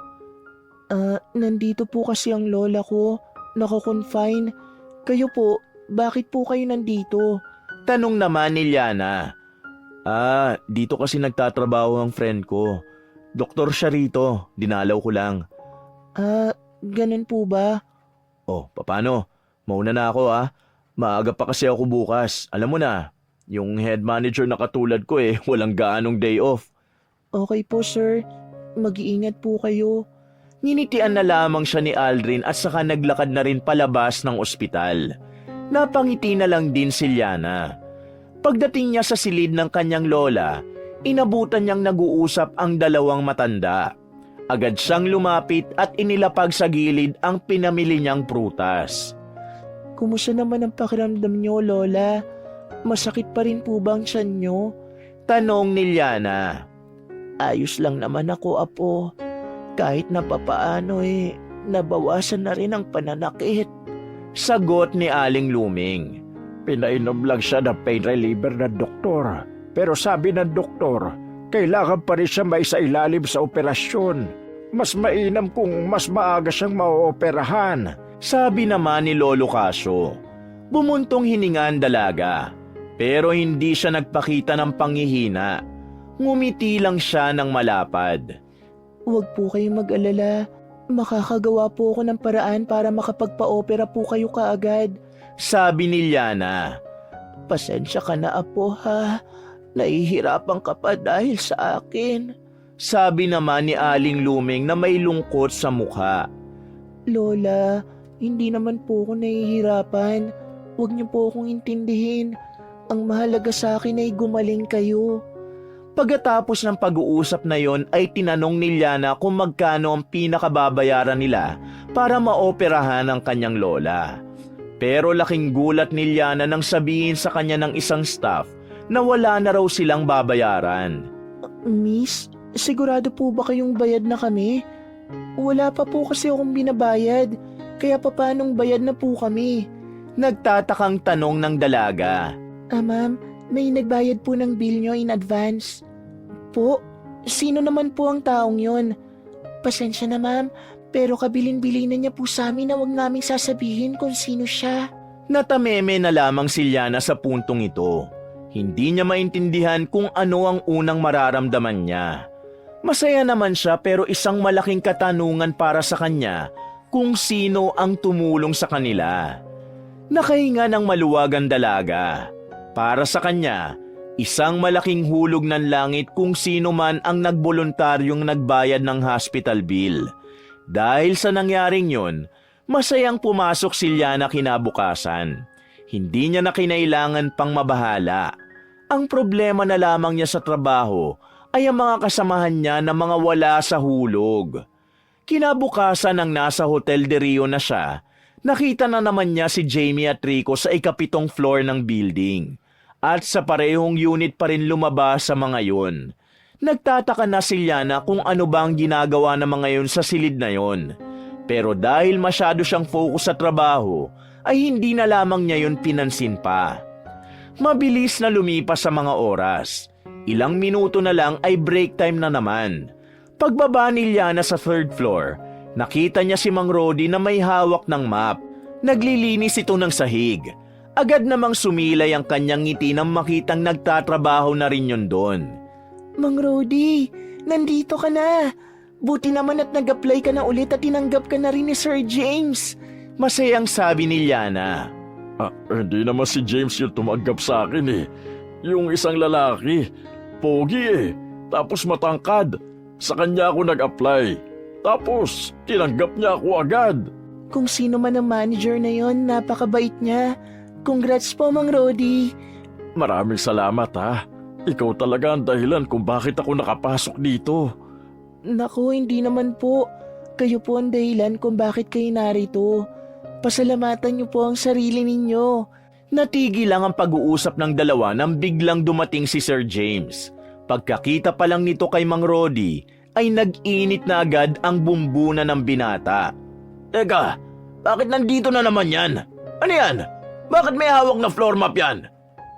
Nandito po kasi ang lola ko. Nako-confine. Kayo po, bakit po kayo nandito? Tanong naman ni Liana. Dito kasi nagtatrabaho ang friend ko. Doktor siya rito, dinalaw ko lang. Ganun po ba? Oh, paano? Mauna na ako Maaga pa kasi ako bukas. Alam mo na, yung head manager na katulad ko walang gaanong day off. Okay po sir, mag-iingat po kayo. Ninitian na lamang siya ni Aldrin at saka naglakad na rin palabas ng ospital. Napangiti na lang din si Liana. Pagdating niya sa silid ng kanyang lola, inabutan niyang nag-uusap ang dalawang matanda. Agad siyang lumapit at inilapag sa gilid ang pinamili niyang prutas. Kumusta naman ang pakiramdam niyo, lola? Masakit pa rin po ba ang tiyan niyo? Tanong ni Liana. Ayos lang naman ako, apo. Kahit na papaano nabawasan na rin ang pananakit. Sagot ni Aling Luming. Pinainom lang siya ng pain reliever ng doktor. Pero sabi ng doktor, kailangan pa rin siya maisailalim sa operasyon. Mas mainam kung mas maaga siyang maooperahan. Sabi naman ni Lolo Casio. Bumuntong hininga ang dalaga. Pero hindi siya nagpakita ng panghihina. Ngumiti lang siya ng malapad. Huwag po kayong mag-alala. Makakagawa po ako ng paraan para makapagpa-opera po kayo kaagad. Sabi ni Liana. Pasensya ka na, apo ha. Nahihirapan ka pa dahil sa akin. Sabi naman ni Aling Luming na may lungkot sa mukha. Lola, hindi naman po ako nahihirapan. Huwag niyo po akong intindihin. Ang mahalaga sa akin ay gumaling kayo. Pagkatapos ng pag-uusap na yon ay tinanong ni Liana kung magkano ang pinakababayaran nila para maoperahan ang kanyang lola. Pero laking gulat ni Liana nang sabihin sa kanya ng isang staff na wala na raw silang babayaran. Miss, sigurado po ba kayong bayad na kami? Wala pa po kasi akong binabayad. Kaya papanong bayad na po kami? Nagtatakang tanong ng dalaga. Ma'am, may nagbayad po ng bill nyo in advance. Po? Sino naman po ang taong yon? Pasensya na ma'am, pero kabilin-bilin na niya po sa amin na huwag naming sasabihin kung sino siya. Natameme na lamang si Liana sa puntong ito. Hindi niya maintindihan kung ano ang unang mararamdaman niya. Masaya naman siya pero isang malaking katanungan para sa kanya kung sino ang tumulong sa kanila. Nakahinga ng maluwag ang dalaga. Para sa kanya, isang malaking hulog ng langit kung sino man ang nagboluntaryong nagbayad ng hospital bill. Dahil sa nangyaring yun, masayang pumasok si Liana kinabukasan. Hindi niya na kinailangan pang mabahala. Ang problema na lamang niya sa trabaho ay ang mga kasamahan niya na mga wala sa hulog. Kinabukasan nang nasa Hotel de Rio na siya, nakita na naman niya si Jamie at Rico sa ikapitong floor ng building. At sa parehong unit pa rin lumabas sa mga yun. Nagtataka na si Liana kung ano bang ginagawa ng mga yun sa silid na yun. Pero dahil masyado siyang focus sa trabaho, ay hindi na lamang niya yun pinansin pa. Mabilis na lumipas sa mga oras. Ilang minuto na lang ay break time na naman. Pagbaba ni Liana sa third floor, nakita niya si Mang Rody na may hawak ng map. Naglilinis ito ng sahig. Agad namang sumilay ang kanyang ngiti nang makitang nagtatrabaho na rin yun doon. Mang Rody, nandito ka na. Buti naman at nag-apply ka na ulit at tinanggap ka na rin ni Sir James. Masayang sabi ni Liana. Hindi naman si James yung tumanggap sa akin eh. Yung isang lalaki. Pogi eh. Tapos matangkad. Sa kanya ako nag-apply. Tapos tinanggap niya ako agad. Kung sino man ang manager na yon, napakabait niya. Congrats po, Mang Rody. Maraming salamat ha. Ikaw talaga ang dahilan kung bakit ako nakapasok dito. Naku, hindi naman po. Kayo po ang dahilan kung bakit kayo narito. Pasalamatan niyo po ang sarili ninyo. Natigil lang ang pag-uusap ng dalawa nang biglang dumating si Sir James. Pagkakita pa lang nito kay Mang Rody, ay nag-init na agad ang bumbuna ng binata. Teka, bakit nandito na naman yan? Ano yan? Bakit may hawak na floor map yan?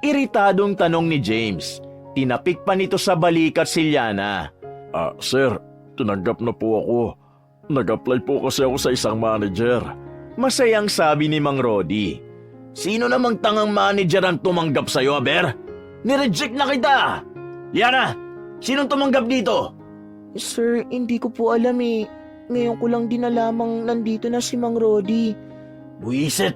Iritadong tanong ni James. Tinapik pa nito sa balikat si Liana. Sir, tinanggap na po ako. Nag-apply po kasi ako sa isang manager. Masayang sabi ni Mang Rody. Sino namang tangang manager ang tumanggap sa'yo, Aber? Nireject na kita! Liana, sinong tumanggap dito? Sir, hindi ko po alam eh. Ngayon ko lang din alamang nandito na si Mang Rody. Buisit,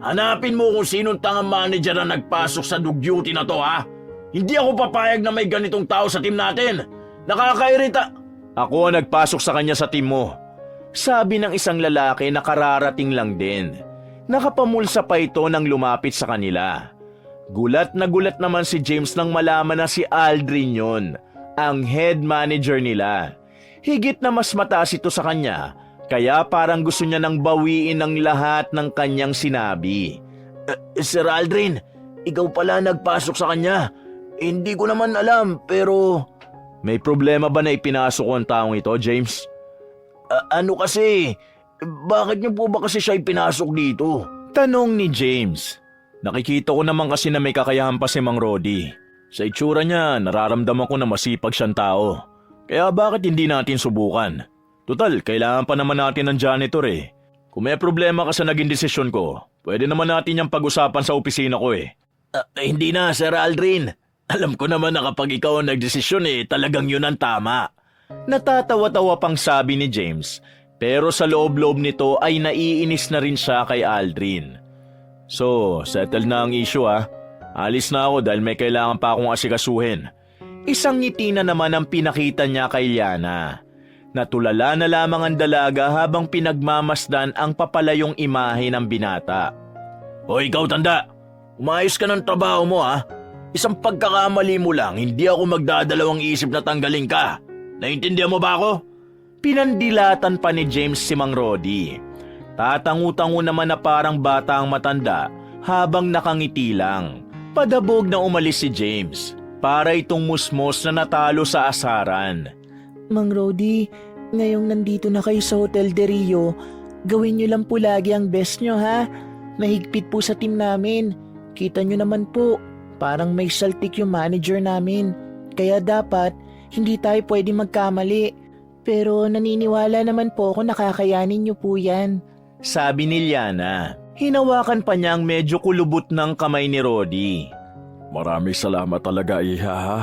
hanapin mo kung sinong tangang manager na nagpasok sa duty na to, ha? Hindi ako papayag na may ganitong tao sa team natin. Nakakairita. Ako ang nagpasok sa kanya sa team mo. Sabi ng isang lalaki na kararating lang din. Nakapamulsa pa ito nang lumapit sa kanila. Gulat na gulat naman si James nang malaman na si Aldrin yun, ang head manager nila. Higit na mas mataas ito sa kanya, kaya parang gusto niya nang bawiin ang lahat ng kanyang sinabi. Sir Aldrin, ikaw pala nagpasok sa kanya. Hindi ko naman alam, pero... May problema ba na ipinasok ko ang taong ito, James? Ano kasi? Bakit niyo po ba kasi siya ipinasok dito? Tanong ni James. Nakikita ko naman kasi na may kakayahan pa si Mang Rody. Sa itsura niya, nararamdaman ko na masipag siyang tao. Kaya bakit hindi natin subukan? Total, kailangan pa naman natin ng janitor eh. Kung may problema ka sa naging desisyon ko, pwede naman natin yung pag-usapan sa opisina ko eh. Hindi na, Sir Aldrin. Alam ko naman na kapag ikaw ang nagdesisyon eh, talagang yun ang tama. Natatawa-tawa pang sabi ni James, pero sa loob-loob nito ay naiinis na rin siya kay Aldrin. So, settle na ang issue ha. Alis na ako dahil may kailangan pa akong asikasuhin. Isang ngiti na naman ang pinakita niya kay Liana. Natulala na lamang ang dalaga habang pinagmamasdan ang papalayong imahe ng binata. Hoy ikaw tanda, umayos ka ng trabaho mo ha. Isang pagkakamali mo lang, hindi ako magdadalawang isip na tanggalin ka. Naintindihan mo ba ako? Pinandilatan pa ni James si Mang Rody. Tatangu-tangu naman na parang bata ang matanda habang nakangiti lang. Padabog na umalis si James. Para itong musmos na natalo sa asaran. Mang Rody, ngayong nandito na kayo sa Hotel de Rio, Gawin niyo lang po lagi ang best niyo ha. Mahigpit po sa team namin. Kita niyo naman po, parang may saltik yung manager namin. Kaya dapat, hindi tayo pwede magkamali. Pero naniniwala naman po ako na kakayanin niyo po yan. Sabi ni Liana. Hinawakan pa niya ang medyo kulubot ng kamay ni Rodi. Maraming salamat talaga, Iha, ha?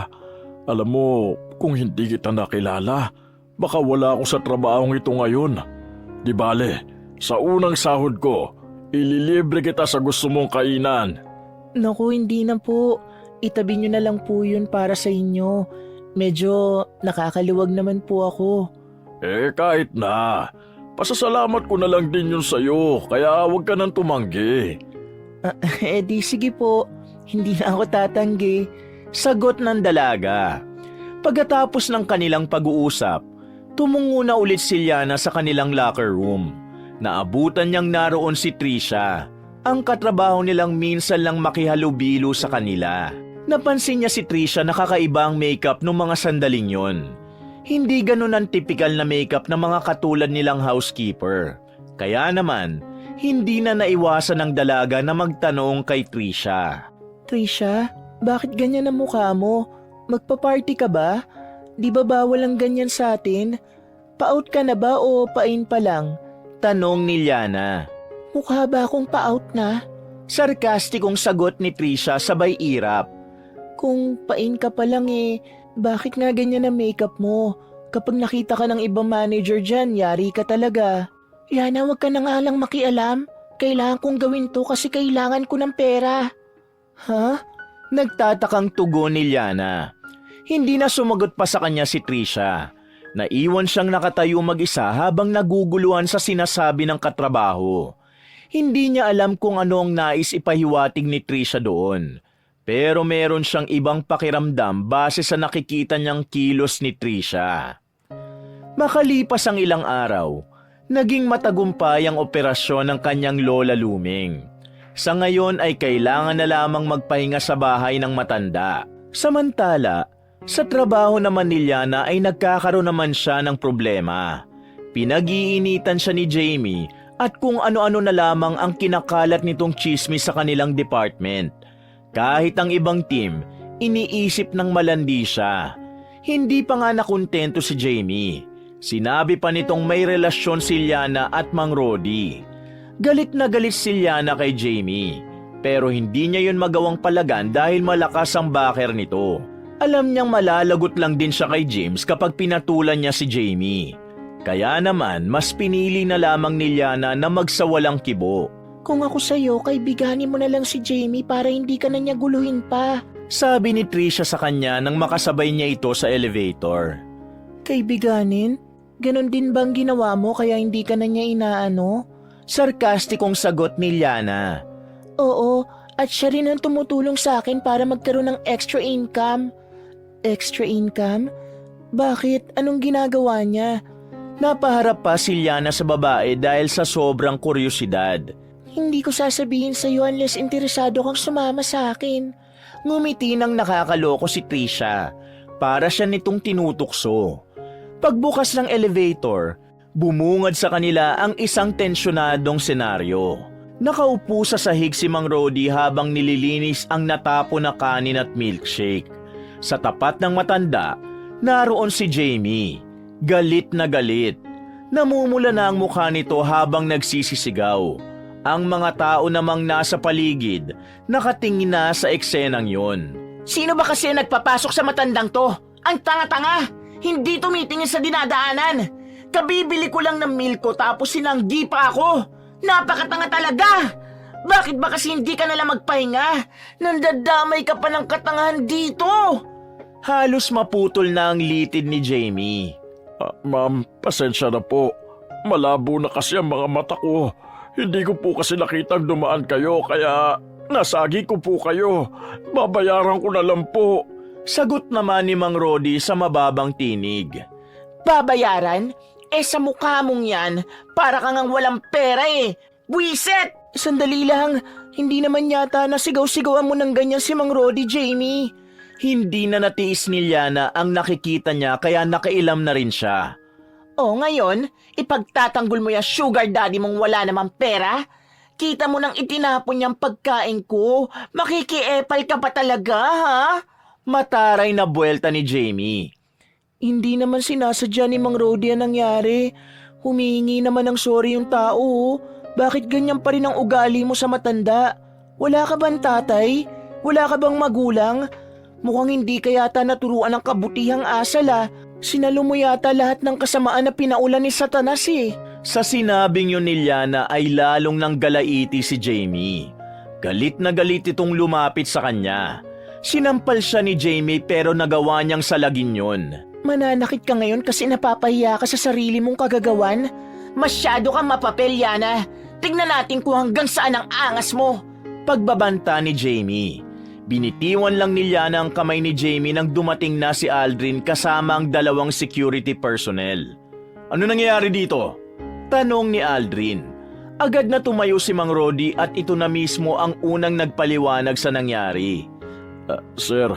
Alam mo, kung hindi kita nakilala, baka wala ako sa trabahong ito ngayon. Di bale, sa unang sahod ko, ililibre kita sa gusto mong kainan. Naku, hindi na po. Itabi niyo na lang po yun para sa inyo. Medyo nakakaluwag naman po ako. Kahit na. Pasasalamat ko na lang din yun sa'yo, kaya huwag ka nang tumanggi. Di sige po. Hindi na ako tatanggi. Sagot ng dalaga. Pagkatapos ng kanilang pag-uusap, tumungo na ulit si Liana sa kanilang locker room. Naabutan niyang naroon si Trisha. Ang katrabaho nilang minsan lang makihalubilo sa kanila. Napansin niya si Trisha na kakaiba ang makeup ng mga sandaling yon. Hindi ganun ang typical na makeup ng mga katulad nilang housekeeper. Kaya naman, hindi na naiwasan ng dalaga na magtanong kay Trisha. Trisha, bakit ganyan ang mukha mo? Magpa-party ka ba? Di ba bawal ang ganyan sa atin? Pa-out ka na ba o pa-in pa lang? Tanong ni Liana. Mukha ba akong pa-out na? Sarkastikong sagot ni Trisha sabay irap. Kung pa-in ka pa lang bakit nga ganyan ang makeup mo? Kapag nakita ka ng ibang manager dyan, yari ka talaga. Liana, wag ka na nga lang makialam. Kailangan kong gawin to kasi kailangan ko ng pera. Ha? Nagtatakang tugon ni Liana. Hindi na sumagot pa sa kanya si Trisha. Naiwan siyang nakatayo mag-isa habang naguguluhan sa sinasabi ng katrabaho. Hindi niya alam kung ano ang nais ipahiwatig ni Trisha doon. Pero meron siyang ibang pakiramdam base sa nakikita niyang kilos ni Trisha. Makalipas ang ilang araw, naging matagumpay ang operasyon ng kanyang lola Luming. Sa ngayon ay kailangan na lamang magpahinga sa bahay ng matanda. Samantala, sa trabaho naman ni Liana ay nagkakaroon naman siya ng problema. Pinag-iinitan siya ni Jamie at kung ano-ano na lamang ang kinakalat nitong chismis sa kanilang department. Kahit ang ibang team, iniisip ng malandi siya. Hindi pa nga nakontento si Jamie. Sinabi pa nitong may relasyon si Liana at Mang Rodi. Galit na galit si Liana kay Jamie. Pero hindi niya yun magawang palagan dahil malakas ang backer nito. Alam niyang malalagot lang din siya kay James kapag pinatulan niya si Jamie. Kaya naman, mas pinili na lamang ni Liana na magsawalang kibo. Kung ako sa'yo, kaibiganin mo na lang si Jamie para hindi ka na niya guluhin pa. Sabi ni Trisha sa kanya nang makasabay niya ito sa elevator. Kaibiganin? Ganon din bang ginawa mo kaya hindi ka na niya inaano? Sarkastikong sagot ni Liana. Oo, at siya rin ang tumutulong sa akin para magkaroon ng extra income. Extra income? Bakit? Anong ginagawa niya? Napaharap pa si Liana sa babae dahil sa sobrang kuryosidad. Hindi ko sasabihin sa'yo unless interesado kang sumama sa akin. Ngumiti nang nakakaloko si Trisha. Para siya nitong tinutukso. Pagbukas ng elevator, bumungad sa kanila ang isang tensyonadong senaryo. Nakaupo sa sahig si Mang Rodi habang nililinis ang natapo na kanin at milkshake. Sa tapat ng matanda, naroon si Jamie. Galit na galit. Namumula na ang mukha nito habang nagsisisigaw. Ang mga tao namang nasa paligid, nakatingin na sa eksenang yon. Sino ba kasi nagpapasok sa matandang to? Ang tanga-tanga! Hindi tumitingin sa dinadaanan! Kabibili ko lang ng milk ko tapos sinanggi pa ako! Napakatanga talaga! Bakit ba kasi hindi ka nalang magpahinga? Nandadamay ka pa ng katangahan dito! Halos maputol na ang litid ni Jamie. Ma'am, pasensya na po. Malabo na kasi ang mga mata ko. Hindi ko po kasi nakitang dumaan kayo kaya nasagi ko po kayo. Babayaran ko na lang po. Sagot naman ni Mang Rodi sa mababang tinig. Babayaran? Sa mukha mong yan, para kang ang walang pera Buwiset! Sandali lang, hindi naman yata nasigaw-sigawan mo ng ganyan si Mang Rodi, Jamie. Hindi na natiis ni Liana ang nakikita niya kaya nakailam na rin siya. O ngayon, ipagtatanggol mo yung sugar daddy mong wala namang pera? Kita mo nang itinapon niyang pagkain ko. Makikiepal ka pa talaga, ha? Mataray na buwelta ni Jamie. Hindi naman sinasadya ni Mang Rodi ang nangyari. Humihingi naman ng sorry yung tao. Oh. Bakit ganyan pa rin ang ugali mo sa matanda? Wala ka bang tatay? Wala ka bang magulang? Mukhang hindi ka yata naturuan ng kabutihang asal ah. Sinalo mo yata lahat ng kasamaan na pinaulan ni Satanas eh. Sa sinabing yun ni Liana ay lalong nang galaiti si Jamie. Galit na galit itong lumapit sa kanya. Sinampal siya ni Jamie pero nagawa niyang salagin yun. Mananakit ka ngayon kasi napapahiya ka sa sarili mong kagagawan? Masyado kang mapapel, Yana. Tignan natin kung hanggang saan ang angas mo. Pagbabanta ni Jamie. Binitiwan lang ni Liana ang kamay ni Jamie nang dumating na si Aldrin kasama ang 2 security personnel. Ano nangyayari dito? Tanong ni Aldrin. Agad na tumayo si Mang Rodi at ito na mismo ang unang nagpaliwanag sa nangyari. Sir,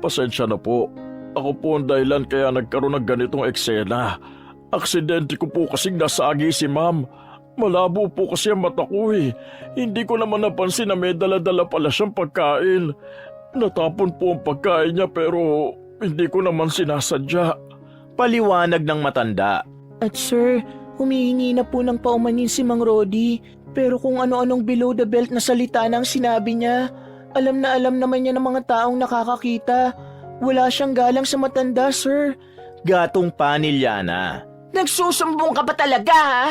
pasensya na po. Ako po ang dahilan kaya nagkaroon ng ganitong eksena. Aksidente ko po kasing nasagi si ma'am. Malabo po kasi ang mata ko eh. Hindi ko naman napansin na may dala-dala pala siyang pagkain. Natapon po ang pagkain niya pero hindi ko naman sinasadya. Paliwanag ng matanda. At sir, humihingi na po ng paumanin si Mang Rodi. Pero kung ano-anong below the belt na salita na ang sinabi niya, alam na alam naman niya ng mga taong nakakakita. Wala siyang galang sa matanda, sir. Gatong pa ni Liana. Nagsusumbong ka ba talaga, ha?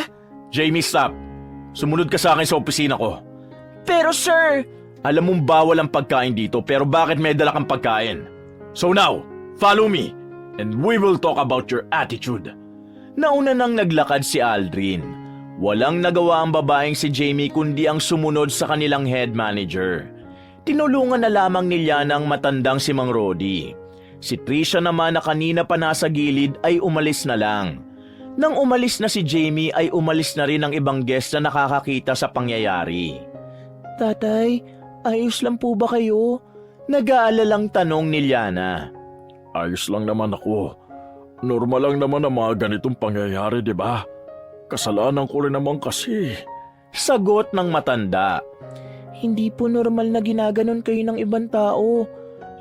Jamie, stop. Sumunod ka sa akin sa opisina ko. Pero sir, Alam mong bawal ang pagkain dito pero bakit may dala kang pagkain? So now, follow me and we will talk about your attitude. Nauna nang naglakad si Aldrin. Walang nagawa ang babaeng si Jamie kundi ang sumunod sa kanilang head manager. Tinulungan na lamang ni Liana ang matandang si Mang Rodi. Si Trisha naman na kanina pa nasa gilid ay umalis na lang. Nang umalis na si Jamie ay umalis na rin ang ibang guest na nakakakita sa pangyayari. Tatay, ayos lang po ba kayo? Nag-aalalang tanong ni Liana. Ayos lang naman ako. Normal lang naman ang mga ganitong pangyayari, di ba? Kasalanan ko rin naman kasi. Sagot ng matanda. Hindi po normal na ginaganon kayo ng ibang tao.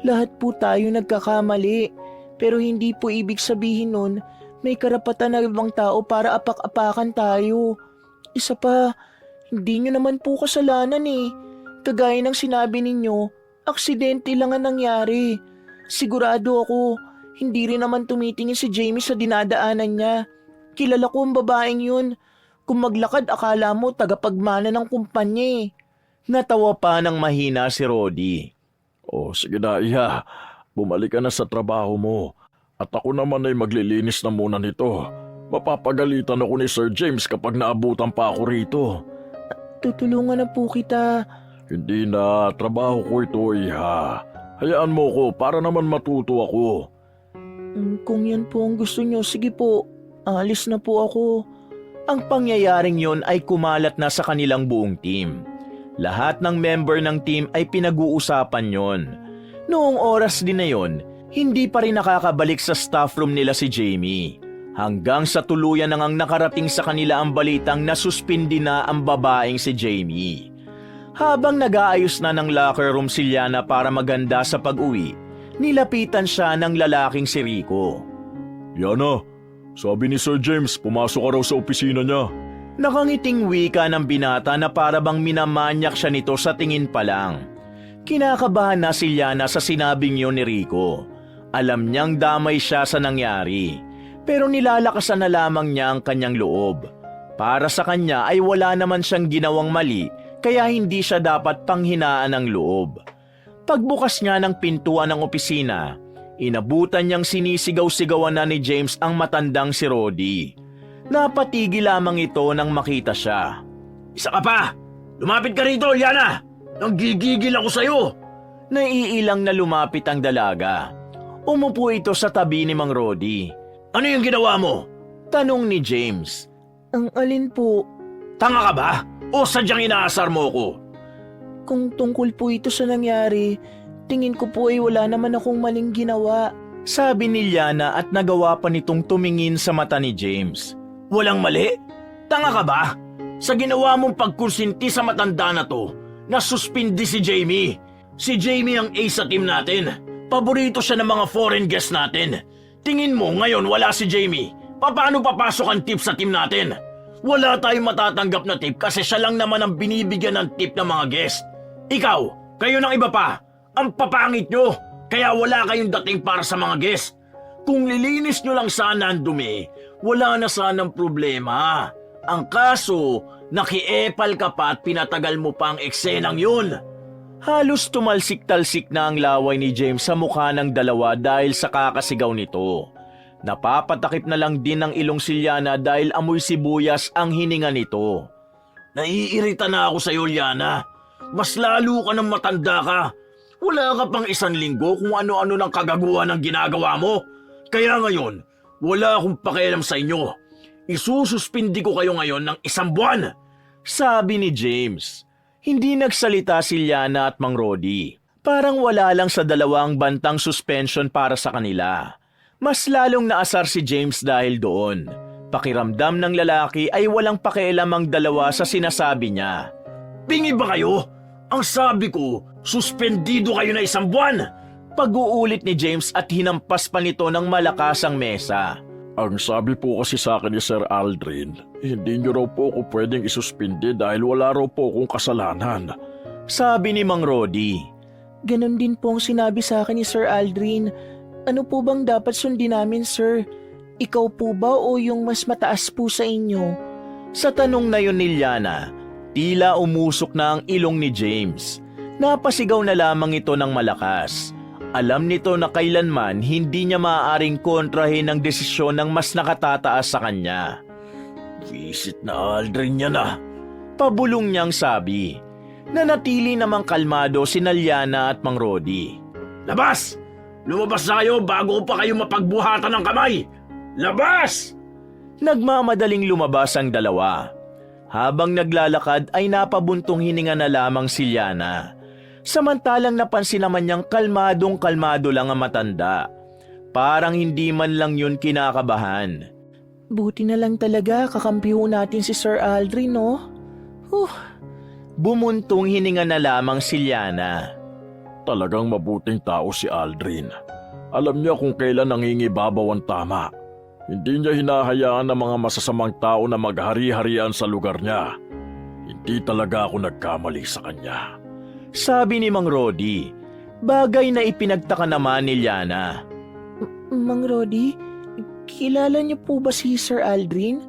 Lahat po tayo nagkakamali. Pero hindi po ibig sabihin nun, may karapatan ng ibang tao para apak-apakan tayo. Isa pa, hindi nyo naman po kasalanan eh. Kagaya ng sinabi ninyo, aksidente lang ang nangyari. Sigurado ako, hindi rin naman tumitingin si Jamie sa dinadaanan niya. Kilala ko ang babaeng yun. Kung maglakad, akala mo tagapagmana ng kumpanya eh. Natawa pa ng mahina si Rodi. Oh, sige na, Iha. Bumalik ka na sa trabaho mo. At ako naman ay maglilinis na muna nito. Mapapagalitan ako ni Sir James kapag naabutan pa ako rito. Tutulungan na po kita. Hindi na, trabaho ko ito, Iha. Hayaan mo ko para naman matuto ako. Kung yan po ang gusto nyo, sige po. Alis na po ako. Ang pangyayaring yon ay kumalat na sa kanilang buong team. Lahat ng member ng team ay pinag-uusapan yon. Noong oras din na yon, hindi pa rin nakakabalik sa staff room nila si Jamie. Hanggang sa tuluyan nang ang nakarating sa kanila ang balitang nasuspindi na ang babaeng si Jamie. Habang nag-aayos na ng locker room si Liana para maganda sa pag-uwi, nilapitan siya ng lalaking si Rico. Liana, sabi ni Sir James, pumasok ka raw sa opisina niya. Nakangiting wika ng binata na para bang minamanyak siya nito sa tingin pa lang. Kinakabahan na si Liana sa sinabing yun ni Rico. Alam niyang damay siya sa nangyari, pero nilalakasan na lamang niya ang kanyang loob. Para sa kanya ay wala naman siyang ginawang mali, kaya hindi siya dapat panghinaan ng loob. Pagbukas niya ng pintuan ng opisina, inabutan niyang sinisigaw-sigawan na ni James ang matandang si Rodi. Napatigil lamang ito nang makita siya. Isa ka pa! Lumapit ka rito, Liana! Nanggigigil ako sa'yo! Naiilang na lumapit ang dalaga. Umupo ito sa tabi ni Mang Rodi. Ano yung ginawa mo? Tanong ni James. Ang alin po? Tanga ka ba? O sadyang inaasar mo ko? Kung tungkol po ito sa nangyari, tingin ko po ay wala naman akong maling ginawa. Sabi ni Liana at nagawa pa nitong tumingin sa mata ni James. Walang mali? Tanga ka ba? Sa ginawa mong pagkonsinti sa matanda na to, nasuspindi si Jamie. Si Jamie ang ace sa team natin. Paborito siya ng mga foreign guests natin. Tingin mo ngayon wala si Jamie. Paano papasok ang tip sa team natin? Wala tayong matatanggap na tip kasi siya lang naman ang binibigyan ng tip ng mga guest. Ikaw, kayo ng iba pa, ang papangit nyo. Kaya wala kayong dating para sa mga guest. Kung lilinis nyo lang sana ang dumi, wala na sanang problema. Ang kaso, nakiepal ka pa at pinatagal mo pa ang eksenang yun. Halos tumalsik-talsik na ang laway ni James sa mukha ng dalawa dahil sa kakasigaw nito. Napapatakip na lang din ng ilong si Liana dahil amoy sibuyas ang hininga nito. Naiirita na ako sa iyo, Liana. Mas lalo ka ng matanda ka. Wala ka pang 1 linggo kung ano-ano ng kagaguhan ang ginagawa mo. Kaya ngayon, wala akong pakialam sa inyo. Isususpindi ko kayo ngayon ng 1 buwan. Sabi ni James. Hindi nagsalita si Liana at Mang Rodi. Parang wala lang sa dalawang bantang suspension para sa kanila. Mas lalong naasar si James dahil doon. Pakiramdam ng lalaki ay walang pakialam ang dalawa sa sinasabi niya. Bingi ba kayo? Ang sabi ko, suspendido kayo na 1 buwan. Pag-uulit ni James at hinampas pa nito ng malakas ang mesa. Ang sabi po kasi sa akin ni Sir Aldrin, hindi niyo raw po ako pwedeng isuspindi dahil wala raw po akong kasalanan. Sabi ni Mang Rodi. Ganon din po ang sinabi sa akin ni Sir Aldrin. Ano po bang dapat sundin namin, sir? Ikaw po ba o yung mas mataas po sa inyo? Sa tanong na yun ni Liana, tila umusok na ang ilong ni James. Napasigaw na lamang ito ng malakas. Alam nito na kailanman hindi niya maaaring kontrahin ang desisyon ng mas nakatataas sa kanya. Visit na Aldrin niya na. Pabulong niyang sabi. Nanatili namang kalmado si Liana at Mang Rodi. Labas! Lumabas na kayo bago pa kayo mapagbuhatan ng kamay! Labas! Nagmamadaling lumabas ang dalawa. Habang naglalakad ay napabuntong hininga na lamang si Liana. Samantalang napansin naman niyang kalmadong-kalmado lang ang matanda. Parang hindi man lang yun kinakabahan. Buti na lang talaga kakampi ho natin si Sir Aldrin, no? Bumuntong hininga na lamang si Liana. Talagang mabuting tao si Aldrin. Alam niya kung kailan nangingibabaw ang tama. Hindi niya hinahayaan ng mga masasamang tao na maghari-harian sa lugar niya. Hindi talaga ako nagkamali sa kanya. Sabi ni Mang Rodi, bagay na ipinagtaka naman ni Liana. Mang Rodi, kilala niyo po ba si Sir Aldrin?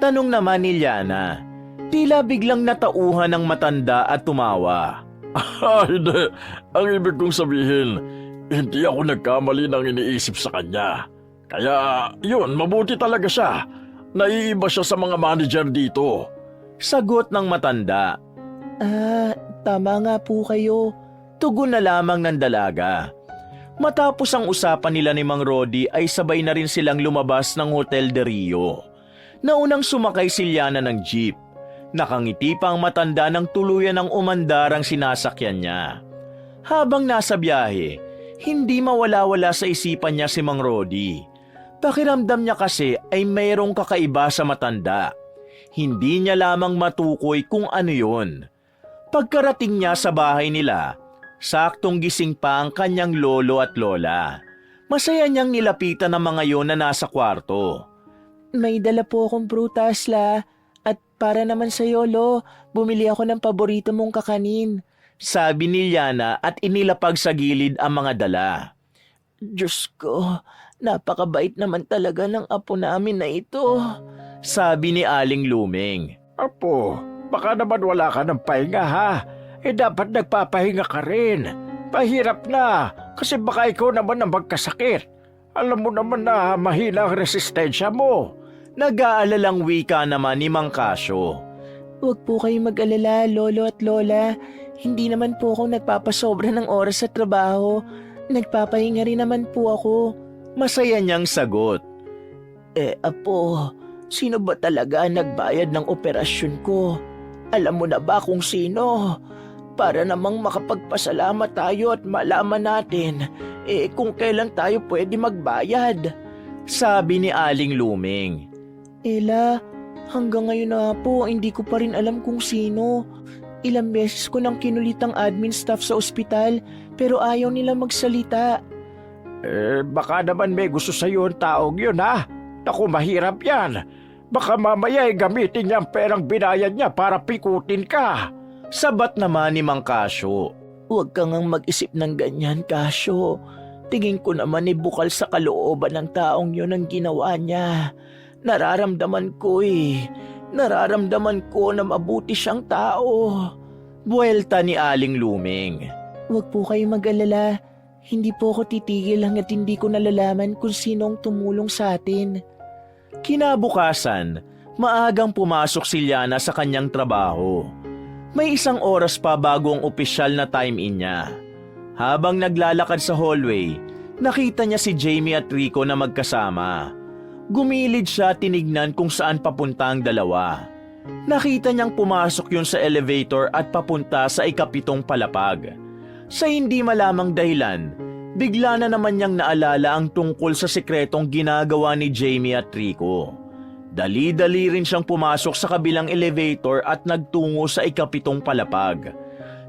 Tanong naman ni Liana. Tila biglang natauhan ng matanda at tumawa. Hindi. Ang ibig kong sabihin, hindi ako nagkamali ng iniisip sa kanya. Kaya, yun, mabuti talaga siya. Naiiba siya sa mga manager dito. Sagot ng matanda. Tama nga po kayo. Tugon na lamang ng dalaga. Matapos ang usapan nila ni Mang Rodi ay sabay na rin silang lumabas ng Hotel de Rio. Naunang sumakay si Liana ng jeep. Nakangiti pa ang matanda ng tuluyan ng umandar ang sinasakyan niya. Habang nasa biyahe, hindi mawala-wala sa isipan niya si Mang Rodi. Pakiramdam niya kasi ay mayroong kakaiba sa matanda. Hindi niya lamang matukoy kung ano yun. Pagkarating niya sa bahay nila, saktong gising pa ang kanyang lolo at lola. Masaya niyang nilapitan ang mga yon na nasa kwarto. May dala po akong prutas, la. At para naman sa Lo, bumili ako ng paborito mong kakanin. Sabi ni Liana at inilapag sa gilid ang mga dala. Diyos ko, napakabait naman talaga ng apo namin na ito. Sabi ni Aling Luming. Apo, baka naman wala ka ng pahinga ha. Dapat nagpapahinga ka rin. Pahirap na, kasi baka ikaw naman ang magkasakit. Alam mo naman na mahina ang resistensya mo. Nag-aalalang wika naman ni Mang Casio. Huwag po kayong mag-alala, lolo at lola. Hindi naman po ako nagpapasobra ng oras sa trabaho. Nagpapahinga rin naman po ako. Masaya niyang sagot. Apo, sino ba talaga nagbayad ng operasyon ko? Alam mo na ba kung sino? para namang makapagpasalamat tayo at malaman natin kung kailan tayo pwede magbayad. Sabi ni Aling Luming. Ella, hanggang ngayon na po hindi ko pa rin alam kung sino. Ilang beses ko nang kinulit ang admin staff sa ospital pero ayaw nila magsalita. Baka naman may gusto sa'yo ang taong yun, ha? Naku, mahirap yan. Baka mamaya gamitin niya ang perang binayad niya para pikutin ka. Sabat naman ni Mang Kasyo. Huwag kang mag-isip ng ganyan, Kasyo. Tingin ko naman bukal sa kalooban ng taong yun ang ginawa niya. Nararamdaman ko Nararamdaman ko na mabuti siyang tao. Buwelta ni Aling Luming. Huwag po kayo mag-alala. Hindi po ako titigil hanggat hindi ko nalalaman kung sino ang tumulong sa atin. Kinabukasan, maagang pumasok si Liana sa kanyang trabaho. May 1 oras pa bago ang opisyal na time-in niya. Habang naglalakad sa hallway, nakita niya si Jamie at Rico na magkasama. Gumilid siya tinignan kung saan papunta ang dalawa. Nakita niyang pumasok yun sa elevator at papunta sa 7th palapag. Sa hindi malamang dahilan, bigla na naman niyang naalala ang tungkol sa sikretong ginagawa ni Jamie at Rico. Dali-dali rin siyang pumasok sa kabilang elevator at nagtungo sa 7th palapag.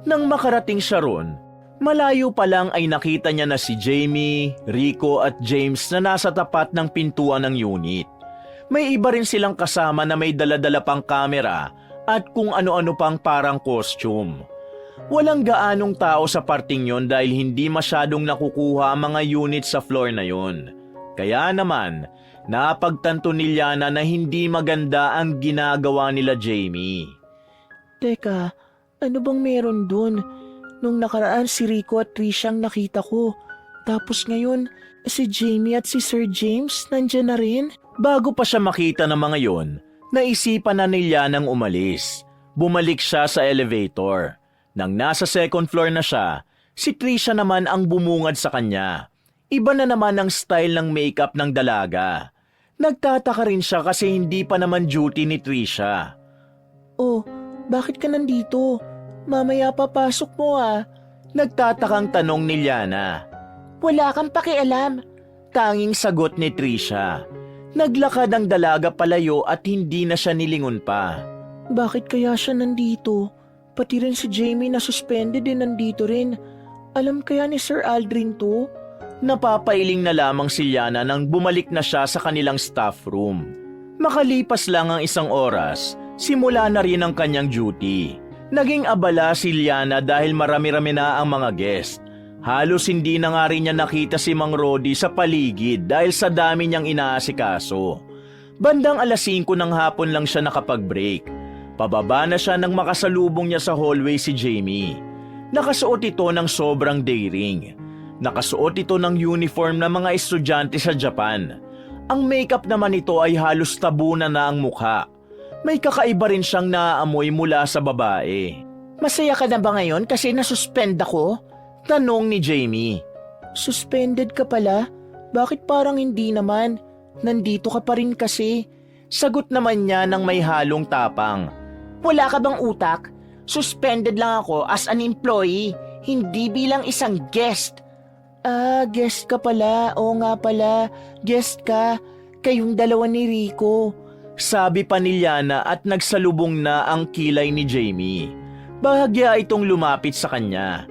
Nang makarating siya ron, malayo pa lang ay nakita niya na si Jamie, Rico at James na nasa tapat ng pintuan ng unit. May iba rin silang kasama na may dala-dala pang kamera at kung ano-ano pang parang costume. Walang gaanong tao sa parting yon dahil hindi masyadong nakukuha ang mga unit sa floor na yon. Kaya naman, napagtanto ni Liana na hindi maganda ang ginagawa nila Jamie. Teka, ano bang meron dun? Nung nakaraan si Rico at Trish ang nakita ko. Tapos ngayon, si Jamie at si Sir James nandyan na rin? Bago pa siya makita ng mga yon, naisipan na ni Lianang umalis. Bumalik siya sa elevator. Nang nasa 2nd floor na siya, si Trisha naman ang bumungad sa kanya. Iba na naman ang style ng makeup ng dalaga. Nagtataka rin siya kasi hindi pa naman duty ni Trisha. Oh, bakit ka nandito? Mamaya papasok mo Nagtatakang tanong ni Liana. Wala kang pakialam. Tanging sagot ni Trisha. Naglakad ang dalaga palayo at hindi na siya nilingon pa. Bakit kaya siya nandito? Pati rin si Jamie na suspended din nandito rin. Alam kaya ni Sir Aldrin to? Napapailing na lamang si Liana nang bumalik na siya sa kanilang staff room. Makalipas lang ang 1 oras, simula na rin ang kanyang duty. Naging abala si Liana dahil marami-rami na ang mga guest. Halos hindi na nga rin niya nakita si Mang Rodi sa paligid dahil sa dami niyang inaasikaso. Bandang 5:00 ng hapon lang siya nakapag-break. Pababa na siya nang makasalubong niya sa hallway si Jamie. Nakasuot ito ng sobrang daring. Nakasuot ito ng uniform ng mga estudyante sa Japan. Ang makeup naman ito ay halos tabunan na ang mukha. May kakaiba rin siyang naaamoy mula sa babae. Masaya ka na ba ngayon kasi nasuspend ako? Tanong ni Jamie. Suspended ka pala? Bakit parang hindi naman? Nandito ka pa rin kasi. Sagot naman niya ng may halong tapang. Wala ka bang utak? Suspended lang ako as an employee, hindi bilang isang guest. Guest ka pala. Oo nga pala, guest ka. Kayong dalawa ni Rico. Sabi pa ni Liana at nagsalubong na ang kilay ni Jamie. Bahagya itong lumapit sa kanya.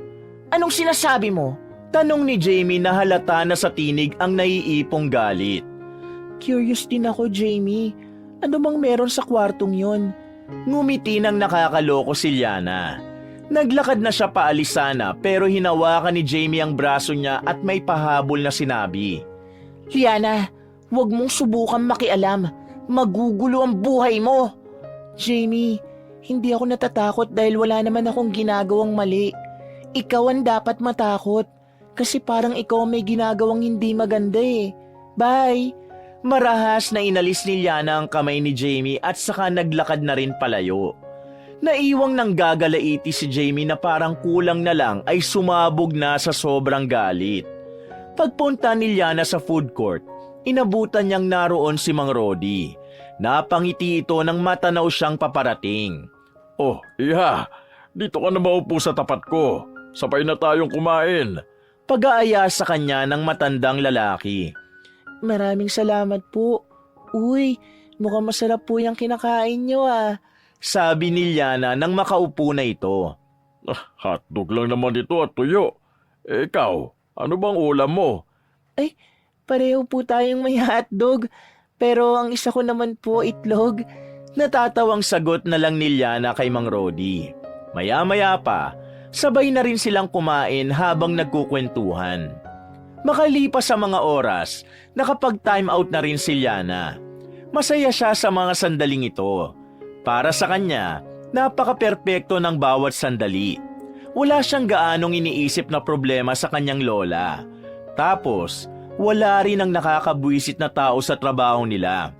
Anong sinasabi mo? Tanong ni Jamie na halata na sa tinig ang naiipong galit. Curious din ako, Jamie. Ano bang meron sa kwartong yon? Ngumiti nang nakakaloko si Liana. Naglakad na siya paalis sana pero hinawakan ni Jamie ang braso niya at may pahabol na sinabi. Liana, huwag mong subukan makialam. Magugulo ang buhay mo. Jamie, hindi ako natatakot dahil wala naman akong ginagawang mali. Ikaw ang dapat matakot kasi parang ikaw may ginagawang hindi maganda Bye! Marahas na inalis ni Liana ang kamay ni Jamie at saka naglakad na rin palayo. Naiwang nang gagalaiti si Jamie na parang kulang na lang ay sumabog na sa sobrang galit. Pagpunta ni Liana sa food court, inabutan niyang naroon si Mang Rodi. Napangiti ito nang matanaw siyang paparating. Oh, iha, Dito ka na maupo sa tapat ko. Sabay na tayong kumain. Pag-aaya sa kanya ng matandang lalaki. Maraming salamat po. Uy, mukhang masarap po yung kinakain nyo ah. Sabi ni Liana nang makaupo na ito. Hotdog lang naman ito at tuyo. Ikaw, ano bang ulam mo? Pareho po tayong may hotdog. Pero ang isa ko naman po itlog. Natatawang sagot na lang ni Liana kay Mang Rodi. Maya-maya pa, sabay na rin silang kumain habang nagkukwentuhan. Makalipas sa mga oras, nakapag-time out na rin si Liana. Masaya siya sa mga sandaling ito. Para sa kanya, napaka-perpekto ng bawat sandali. Wala siyang gaanong iniisip na problema sa kanyang lola. Tapos, wala rin ang nakakabwisit na tao sa trabaho nila.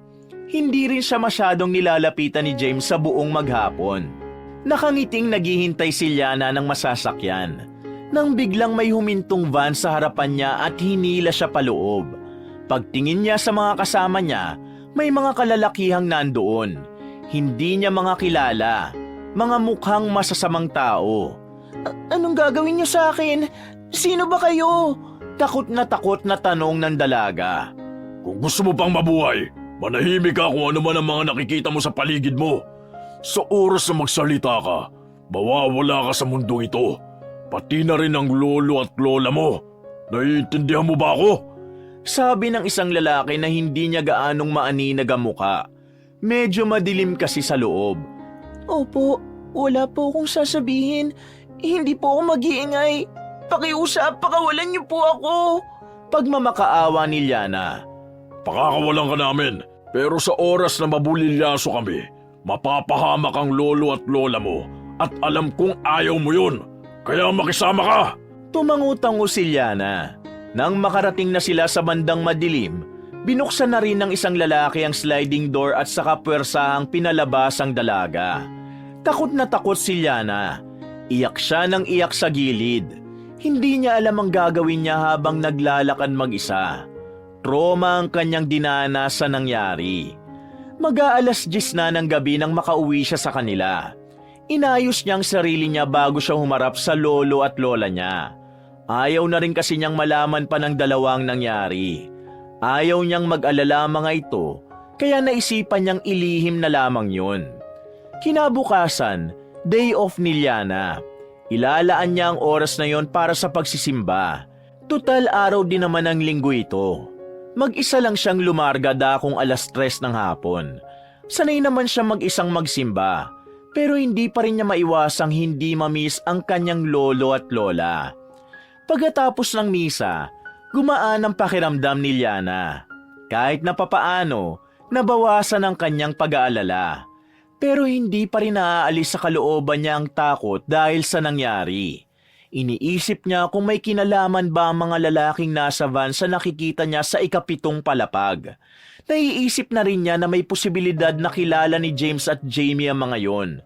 Hindi rin siya masyadong nilalapitan ni James sa buong maghapon. Nakangiting naghihintay si Liana ng masasakyan. Nang biglang may humintong van sa harapan niya at hinila siya paloob. Pagtingin niya sa mga kasama niya, may mga kalalakihang nandoon. Hindi niya mga kilala, mga mukhang masasamang tao. Anong gagawin niyo sa akin? Sino ba kayo? Takot na tanong ng dalaga. Kung gusto mo pang mabuhay, manahimik ka kung ano man ang mga nakikita mo sa paligid mo. Sa oras na magsalita ka, mawawala ka sa mundo ito. Pati na rin ang lolo at lola mo. Naiintindihan mo ba ako? Sabi ng isang lalaki na hindi niya gaanong maaninag ang muka. Medyo madilim kasi sa loob. Opo, wala po akong sasabihin. Hindi po ako mag-iingay. Pakiusap, pakawalan niyo po ako. Pagmamakaawa ni Liana. Pakakawalan ka namin, pero sa oras na mabulilyaso kami, mapapahamak ang lolo at lola mo at alam kong ayaw mo yun. Kaya makisama ka! Tumangutango si Liana. Nang makarating na sila sa bandang madilim, binuksan na rin ng isang lalaki ang sliding door at saka puwersahang pinalabas ang dalaga. Takot na takot si Liana. Iyak siya ng iyak sa gilid. Hindi niya alam ang gagawin niya habang naglalakad mag-isa. Trauma ang kanyang dinanas sa nangyari. Mag-aalas 10 na ng gabi nang makauwi siya sa kanila. Inayos niya ang sarili niya bago siya humarap sa lolo at lola niya. Ayaw na rin kasi niyang malaman pa ng dalawang nangyari. Ayaw niyang mag-alala mga ito, kaya naisipan niyang ilihim na lamang yun. Kinabukasan, day off ni Liana. Ilalaan niya ang oras na yon para sa pagsisimba. Tutal araw din naman ang linggo ito. Mag-isa lang siyang lumarga dakong alas 3 ng hapon. Sanay naman siya mag-isang magsimba. Pero hindi pa rin niya maiwasang hindi mamiss ang kanyang lolo at lola. Pagkatapos ng misa, gumaan ang pakiramdam ni Liana. Kahit na papaano, nabawasan ang kanyang pag-aalala. Pero hindi pa rin naaalis sa kalooban niya ang takot dahil sa nangyari. Iniisip niya kung may kinalaman ba ang mga lalaking nasa van sa nakikita niya sa ikapitong palapag. Naiisip na rin niya na may posibilidad na kilala ni James at Jamie ang mga yon.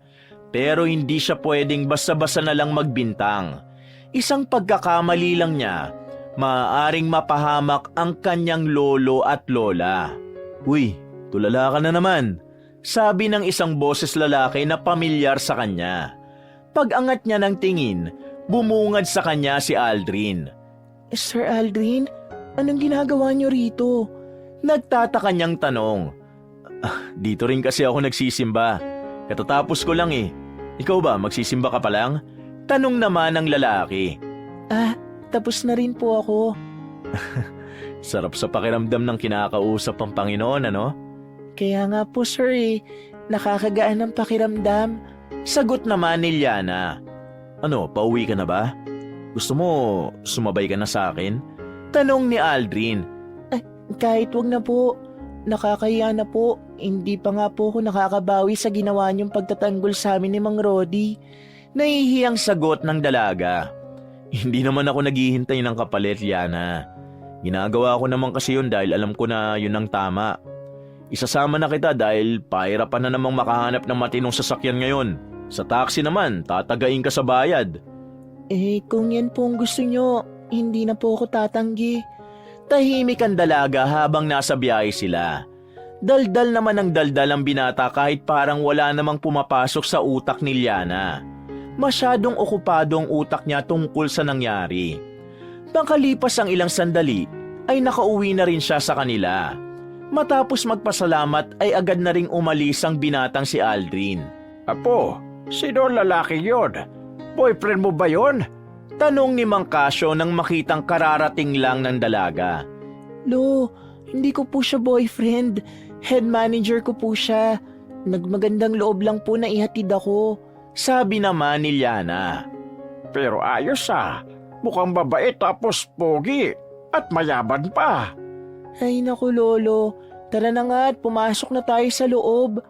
Pero hindi siya pwedeng basta-basta na lang magbintang. Isang pagkakamali lang niya, maaaring mapahamak ang kanyang lolo at lola. Uy, tulala ka na naman, sabi ng isang boses lalaki na pamilyar sa kanya. Pag-angat niya ng tingin, bumungad sa kanya si Aldrin. Sir Aldrin, anong ginagawa niyo rito? Nagtataka niyang tanong. Dito rin kasi ako nagsisimba. Katatapos ko lang eh. Ikaw ba, magsisimba ka pa lang? Tanong naman ng lalaki. Tapos na rin po ako. Sarap sa pakiramdam ng kinakausap ang Panginoon, ano? Kaya nga po sir nakakagaan ng pakiramdam. Sagot naman ni Liana. Ano, pauwi ka na ba? Gusto mo sumabay ka na sa akin? Tanong ni Aldrin. Kahit wag na po. Nakakahiya na po. Hindi pa nga po ako nakakabawi sa ginawa niyong pagtatanggol sa amin ni Mang Rodi. Nahihiyang sagot ng dalaga. Hindi naman ako naghihintay ng kapalit, Liana. Ginagawa ko naman kasi yun dahil alam ko na yun ang tama. Isasama na kita dahil pahirapan na namang makahanap ng matinong sasakyan ngayon. Sa taxi naman, tatagain ka sa bayad. Kung yan po ang gusto niyo, hindi na po ako tatanggi. Tahimik ang dalaga habang nasa biyahe sila. Daldal naman ang daldal ang binata kahit parang wala namang pumapasok sa utak ni Liana. Masyadong okupado ang utak niya tungkol sa nangyari. Makalipas ang ilang sandali, ay nakauwi na rin siya sa kanila. Matapos magpasalamat ay agad na ring umalis ang binatang si Aldrin. Apo, sino ang lalaki yon? Boyfriend mo ba yon? Tanong ni Mang Casio nang makitang kararating lang ng dalaga. Lo, hindi ko po siya boyfriend. Head manager ko po siya. Nagmagandang loob lang po na ihatid ako. Sabi naman ni Liana. Pero ayos mukhang babae tapos pogi at mayaman pa. Ay naku lolo, tara na nga at pumasok na tayo sa loob.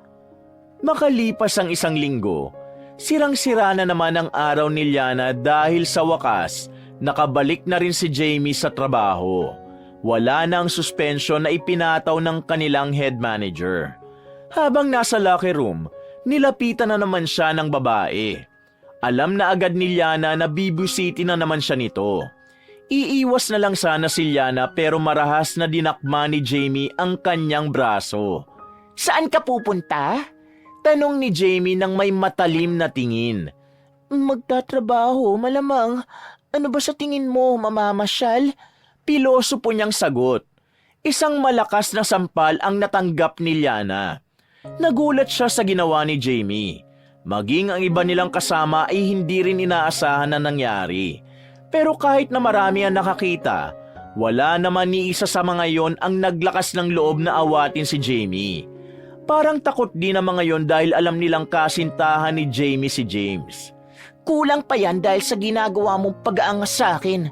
Makalipas ang isang linggo, sirang-sira na naman ang araw ni Liana dahil sa wakas, nakabalik na rin si Jamie sa trabaho. Wala na ang suspension na ipinataw ng kanilang head manager. Habang nasa locker room, nilapitan na naman siya ng babae. Alam na agad ni Liana na bibusiti na naman siya nito. Iiwas na lang sana si Liana pero marahas na dinakma ni Jamie ang kanyang braso. Saan ka pupunta? Tanong ni Jamie nang may matalim na tingin. Magtatrabaho, malamang. Ano ba sa tingin mo, mamamasyal? Piloso po niyang sagot. Isang malakas na sampal ang natanggap ni Liana. Nagulat siya sa ginawa ni Jamie. Maging ang iba nilang kasama ay hindi rin inaasahan na nangyari. Pero kahit na marami ang nakakita, wala naman ni isa sa mga yon ang naglakas ng loob na awatin si Jamie. Parang takot din ang mga yon dahil alam nilang kasintahan ni Jamie si James. Kulang pa yan dahil sa ginagawa mong pag-aangas sa akin.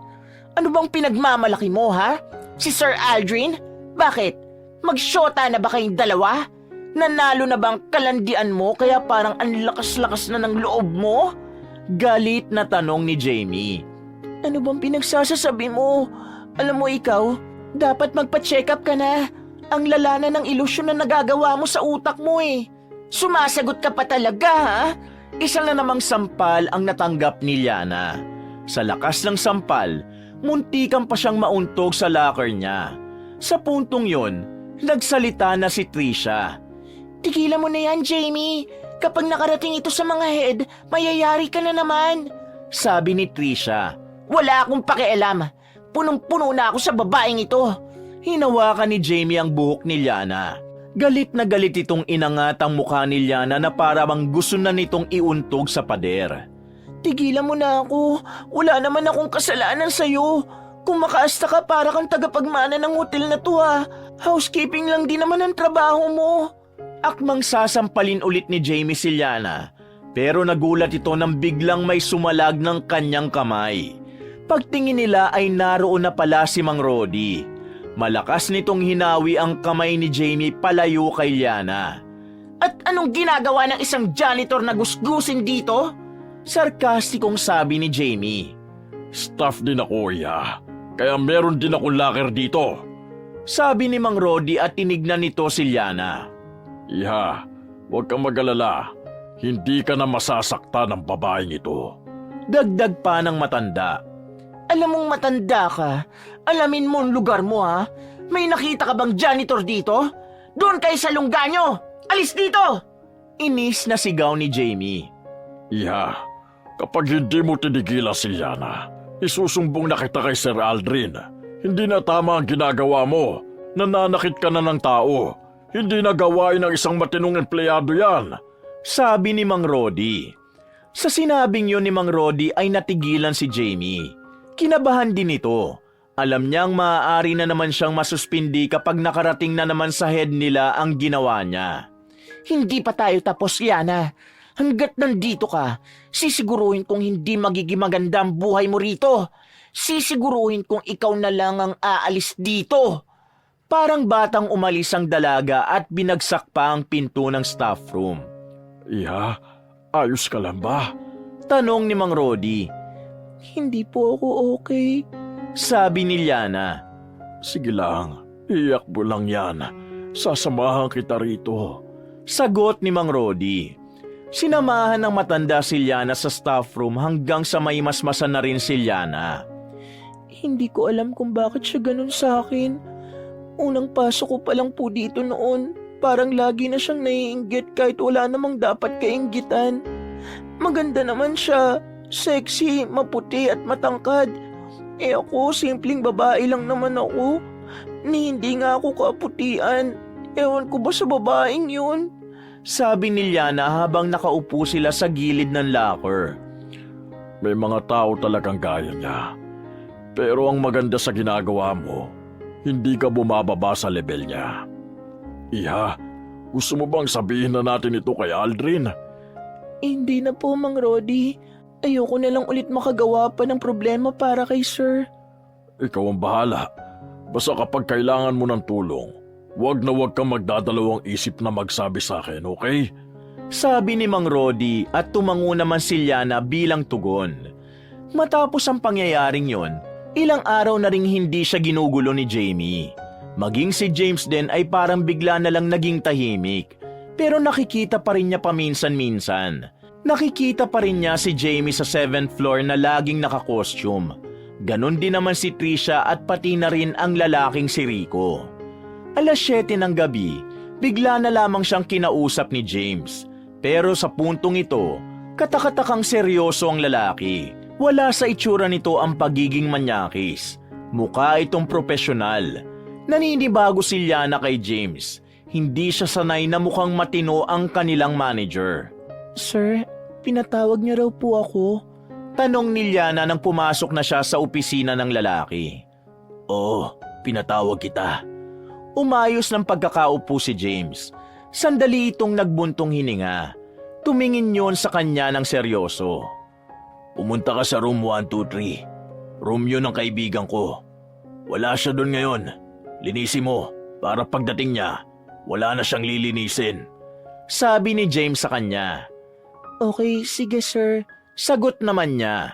Ano bang pinagmamalaki mo, ha? Si Sir Aldrin? Bakit? Magsyota na ba kayong dalawa? Nanalo na bang kalandian mo kaya parang ang lakas-lakas na ng loob mo? Galit na tanong ni Jamie. Ano bang pinagsasasabi mo? Alam mo ikaw, dapat magpa-check up ka na. Ang lala na ng ilusyon na nagagawa mo sa utak mo eh. Sumasagot ka pa talaga, ha? Isa na namang sampal ang natanggap ni Liana. Sa lakas ng sampal, muntikan pa siyang mauntog sa locker niya. Sa puntong yon, nagsalita na si Trisha. Tigilan mo na yan, Jamie. Kapag nakarating ito sa mga head, mayayari ka na naman. Sabi ni Trisha. Wala akong pakialam. Punong-puno na ako sa babaeng ito. Hinawakan ni Jamie ang buhok ni Liana. Galit na galit itong inangat ang mukha ni Liana na para bang gusto na nitong iuntog sa pader. Tigilan mo na ako. Wala naman akong kasalanan sa'yo. Kung makaasta ka para kang tagapagmana ng hotel na to ha. Housekeeping lang din naman ang trabaho mo. Akmang sasampalin ulit ni Jamie si Liana, pero nagulat ito nang biglang may sumalag ng kanyang kamay. Pagtingin nila ay naroon na pala si Mang Rody. Malakas nitong hinawi ang kamay ni Jamie palayo kay Liana. At anong ginagawa ng isang janitor na gusgusin dito? Sarkastikong sabi ni Jamie. Staff din ako, iya. Kaya meron din akong locker dito. Sabi ni Mang Rody at tinignan nito si Liana. Iha, huwag kang mag-alala. Hindi ka na masasakta ng babaeng ito. Dagdag pa ng matanda. Alam mong matanda ka. Alamin mo ang lugar mo ha. May nakita ka bang janitor dito? Doon kayo sa lungga nyo! Alis dito! Inis na sigaw ni Jamie. Iha, kapag hindi mo tinigilan si Liana, isusumbong na kita kay Sir Aldrin. Hindi na tama ang ginagawa mo. Nananakit ka na ng tao. Hindi na gawain ng isang matinong empleyado yan. Sabi ni Mang Rody. Sa sinabing yun ni Mang Rody ay natigilan si Jamie. Kinabahan din ito. Alam niyang maaari na naman siyang masuspindi kapag nakarating na naman sa head nila ang ginawa niya. Hindi pa tayo tapos, Liana. Hanggat nandito ka, sisiguruhin kong hindi magiging maganda ang buhay mo rito. Sisiguruhin kong ikaw na lang ang aalis dito. Parang batang umalis ang dalaga at binagsak pa ang pinto ng staff room. Iha, ayos ka lang ba? Tanong ni Mang Rody. Hindi po ako okay. Sabi ni Liana. Sige lang, iyak mo lang yan. Sasamahan kita rito. Sagot ni Mang Rody. Sinamahan ng matanda si Liana sa staff room hanggang sa may masmasan na rin si Liana. Hindi ko alam kung bakit siya ganun sa akin. Unang pasok ko pa lang po dito noon, parang lagi na siyang naiinggit kahit wala namang dapat kainggitan. Maganda naman siya. Sexy, maputi at matangkad. Ako, simpleng babae lang naman ako. Hindi nga ako kaputian. Ewan ko ba sa babaeng yun? Sabi ni Liana habang nakaupo sila sa gilid ng locker. May mga tao talagang gaya niya. Pero ang maganda sa ginagawa mo, hindi ka bumababa sa level niya. Iha, gusto mo bang sabihin na natin ito kay Aldrin? Hindi na po, Mang Rodi. Ayoko na lang ulit makagawa pa ng problema para kay Sir. Ikaw ang bahala. Basta kapag kailangan mo ng tulong, wag na wag kang magdadalawang isip na magsabi sa akin, okay? Sabi ni Mang Rodi at tumango naman si Liana bilang tugon. Matapos ang pangyayaring yon, ilang araw na ring hindi siya ginugulo ni Jamie. Maging si James din ay parang bigla na lang naging tahimik. Pero nakikita pa rin niya paminsan-minsan. Nakikita pa rin niya si Jamie sa 7th floor na laging naka-costume. Ganon din naman si Trisha at pati na rin ang lalaking si Rico. Alas 7 ng gabi, bigla na lamang siyang kinausap ni James. Pero sa puntong ito, katakatakang seryoso ang lalaki. Wala sa itsura nito ang pagiging manyakis. Mukha itong profesional. Naninibago si Liana kay James. Hindi siya sanay na mukhang matino ang kanilang manager. Sir, pinatawag niyo raw po ako. Tanong ni Liana nang pumasok na siya sa opisina ng lalaki. Oo, pinatawag kita. Umayos ng pagkakaupo si James. Sandali itong nagbuntong hininga. Tumingin yon sa kanya ng seryoso. Pumunta ka sa room 123. Room yun ng kaibigan ko. Wala siya doon ngayon. Linisin mo para pagdating niya, wala na siyang lilinisin. Sabi ni James sa kanya. Okay, sige sir. Sagot naman niya.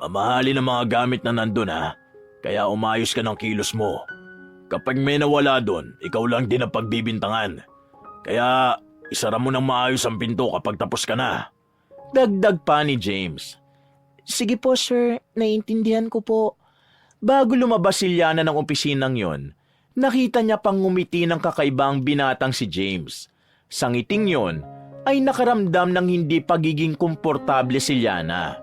Mamahalin ang mga gamit na nandun ha, kaya umayos ka ng kilos mo. Kapag may nawala doon, ikaw lang din ang pagbibintangan. Kaya isara mo ng maayos ang pinto kapag tapos ka na. Dagdag pa ni James. Sige po sir, naiintindihan ko po. Bago lumabas si Liana ng opisinang yon, nakita niya pang ngumiti ng kakaibang binatang si James. Sa ngiting yon, ay nakaramdam ng hindi pagiging komportable si Liana.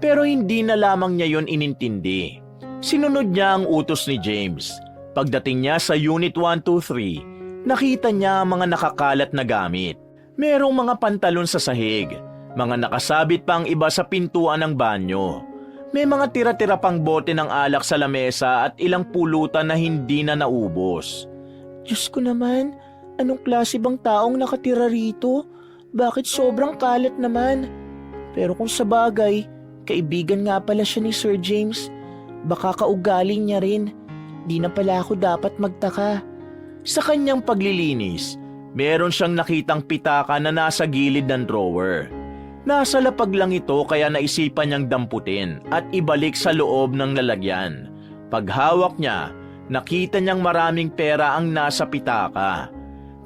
Pero hindi na lamang niya yon inintindi. Sinunod niya ang utos ni James. Pagdating niya sa Unit 123, nakita niya ang mga nakakalat na gamit. Merong mga pantalon sa sahig, mga nakasabit pa ang iba sa pintuan ng banyo. May mga tira-tira pang bote ng alak sa lamesa at ilang pulutan na hindi na naubos. Diyos ko naman, anong klase bang taong nakatira rito? Bakit sobrang kalat naman? Pero kung sa bagay, kaibigan nga pala siya ni Sir James. Baka kaugali niya rin. Di na pala ako dapat magtaka. Sa kanyang paglilinis, meron siyang nakitang pitaka na nasa gilid ng drawer. Nasa lapag lang ito kaya naisipan niyang damputin at ibalik sa loob ng lalagyan. Paghawak niya, nakita niyang maraming pera ang nasa pitaka.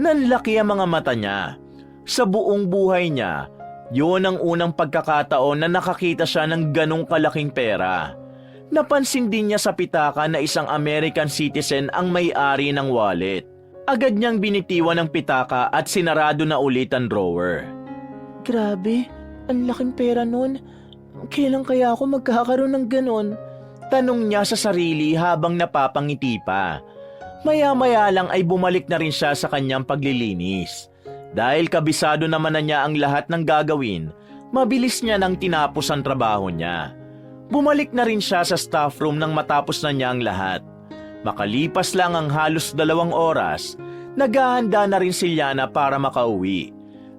Nanlaki ang mga mata niya. Sa buong buhay niya, yun ang unang pagkakataon na nakakita siya ng ganong kalaking pera. Napansin din niya sa pitaka na isang American citizen ang may-ari ng wallet. Agad niyang binitiwan ang pitaka at sinarado na ulit ang drawer. Grabe, ang laking pera nun. Kailan kaya ako magkakaroon ng ganon? Tanong niya sa sarili habang napapangiti pa. Maya-maya lang ay bumalik na rin siya sa kanyang paglilinis. Dahil kabisado naman na niya ang lahat ng gagawin, mabilis niya nang tinapos ang trabaho niya. Bumalik na rin siya sa staff room nang matapos na niya ang lahat. Makalipas lang ang halos 2 oras, naghahanda na rin si Liana para makauwi.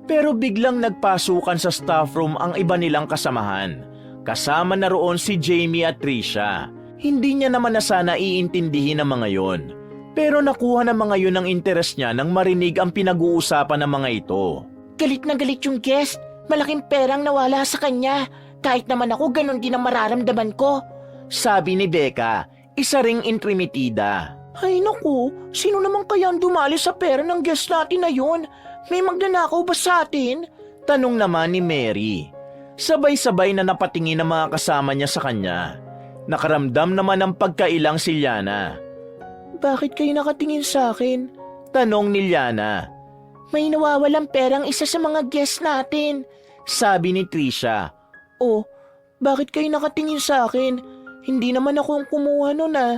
Pero biglang nagpasukan sa staff room ang iba nilang kasamahan. Kasama na roon si Jamie at Trisha. Hindi niya naman na sana iintindihin ang mga yon. Pero nakuha ng mga yun ang interes niya nang marinig ang pinag-uusapan ng mga ito. Galit na galit yung guest. Malaking perang nawala sa kanya. Kahit naman ako, ganun din ang mararamdaman ko. Sabi ni Becca, isa ring intrimitida. Ay naku, sino naman kaya ang dumali sa pera ng guest natin na yun? May magnanakaw ba sa atin? Tanong naman ni Mary. Sabay-sabay na napatingin ang mga kasama niya sa kanya. Nakaramdam naman ng pagkailang si Liana. Bakit kayo nakatingin sa akin? Tanong ni Liana. May nawawalang perang isa sa mga guest natin. Sabi ni Trisha. Oh, bakit kayo nakatingin sa akin? Hindi naman ako ang kumuha nun ah.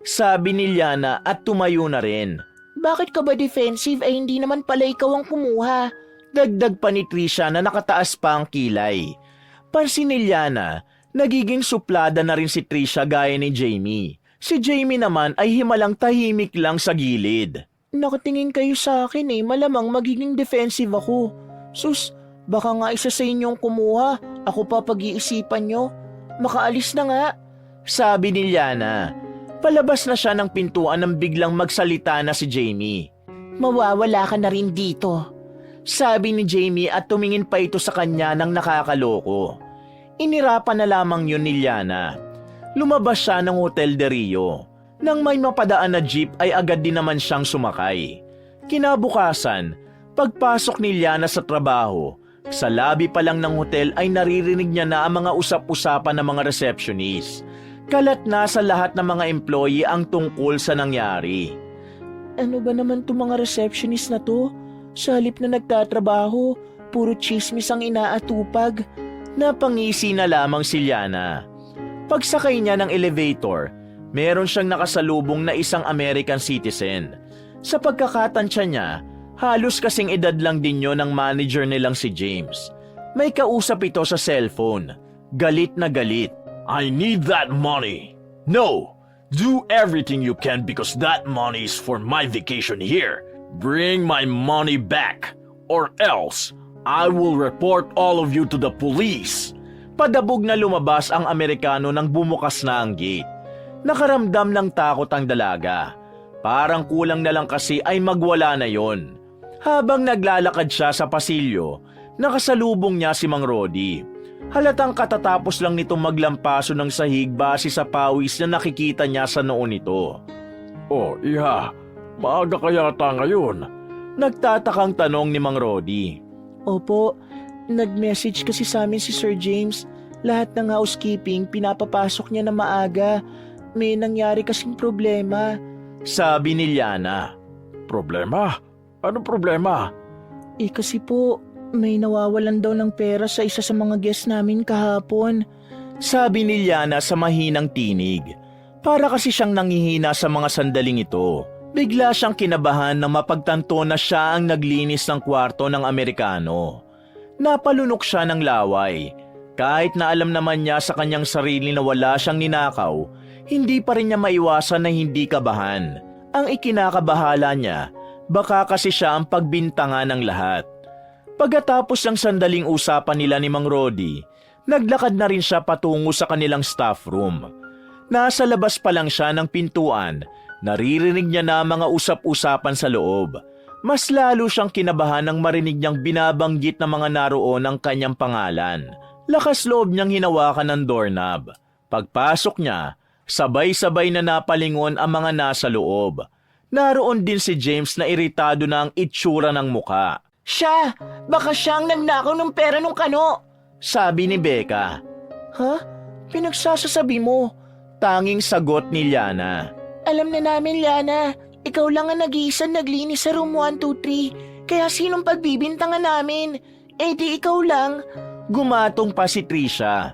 Sabi ni Liana at tumayo na rin. Bakit ka ba defensive ay hindi naman pala ikaw ang kumuha? Dagdag pa ni Trisha na nakataas pa ang kilay. Pansin ni Liana, nagiging suplada na rin si Trisha gaya ni Jamie. Si Jamie naman ay himalang tahimik lang sa gilid. Nakatingin kayo sa akin eh, malamang magiging defensive ako. Sus, baka nga isa sa inyong kumuha, ako pa pag-iisipan nyo. Makaalis na nga. Sabi ni Liana. Palabas na siya ng pintuan nang biglang magsalita na si Jamie. Mawawala ka na rin dito. Sabi ni Jamie at tumingin pa ito sa kanya ng nakakaloko. Inirapan na lamang yun ni Liana. Lumabas siya ng Hotel de Rio. Nang may mapadaan na jeep ay agad din naman siyang sumakay. Kinabukasan, pagpasok ni Liana sa trabaho, sa lobby pa lang ng hotel ay naririnig niya na ang mga usap-usapan ng mga receptionist. Kalat na sa lahat ng mga employee ang tungkol sa nangyari. Ano ba naman itong mga receptionist na to? Sa halip na nagtatrabaho, puro chismis ang inaatupag. Napangisi na lamang si Liana. Pagsakay niya ng elevator, meron siyang nakasalubong na isang American citizen. Sa pagkakatansya niya, halos kasing edad lang din yun ng manager nilang si James. May kausap ito sa cellphone. Galit na galit. I need that money. No, do everything you can because that money is for my vacation here. Bring my money back or else I will report all of you to the police. Padabog na lumabas ang Amerikano nang bumukas na ang gate. Nakaramdam ng takot ang dalaga. Parang kulang na lang kasi ay magwala na yon. Habang naglalakad siya sa pasilyo, nakasalubong niya si Mang Rodi. Halatang katatapos lang nitong maglampaso ng sahig base sa pawis na nakikita niya sa noon nito. Oh, iha, maaga ka yata ngayon. Nagtatakang tanong ni Mang Rodi. Opo, nag-message kasi sa amin si Sir James. Lahat ng housekeeping pinapapasok niya na maaga. May nangyari kasing problema. Sabi ni Liana. Problema? Anong problema? Kasi po, may nawawalan daw ng pera sa isa sa mga guests namin kahapon. Sabi ni Liana sa mahinang tinig. Para kasi siyang nanghihina sa mga sandaling ito. Bigla siyang kinabahan na mapagtanto na siya ang naglinis ng kwarto ng Amerikano. Napalunok siya ng laway. Kahit na alam naman niya sa kanyang sarili na wala siyang ninakaw, hindi pa rin niya maiwasan na hindi kabahan. Ang ikinakabahala niya, baka kasi siya ang pagbintangan ng lahat. Pagkatapos ng sandaling usapan nila ni Mang Rodi, naglakad na rin siya patungo sa kanilang staff room. Nasa labas pa lang siya ng pintuan, naririnig niya na mga usap-usapan sa loob. Mas lalo siyang kinabahan nang marinig niyang binabanggit ng mga naroon ang kanyang pangalan. Lakas loob niyang hinawakan ng doorknob. Pagpasok niya, sabay-sabay na napalingon ang mga nasa loob. Naroon din si James na iritado na ang itsura ng muka. Siya! Baka siya ang nagnakaw ng pera nung kano! Sabi ni Becca. Ha? Pinagsasasabi mo? Tanging sagot ni Liana. Alam na namin, Liana. Ikaw lang ang nag-iisang naglinis sa room 123. Kaya sinong pagbibintangan namin? Di ikaw lang. Gumatong pa si Trisha.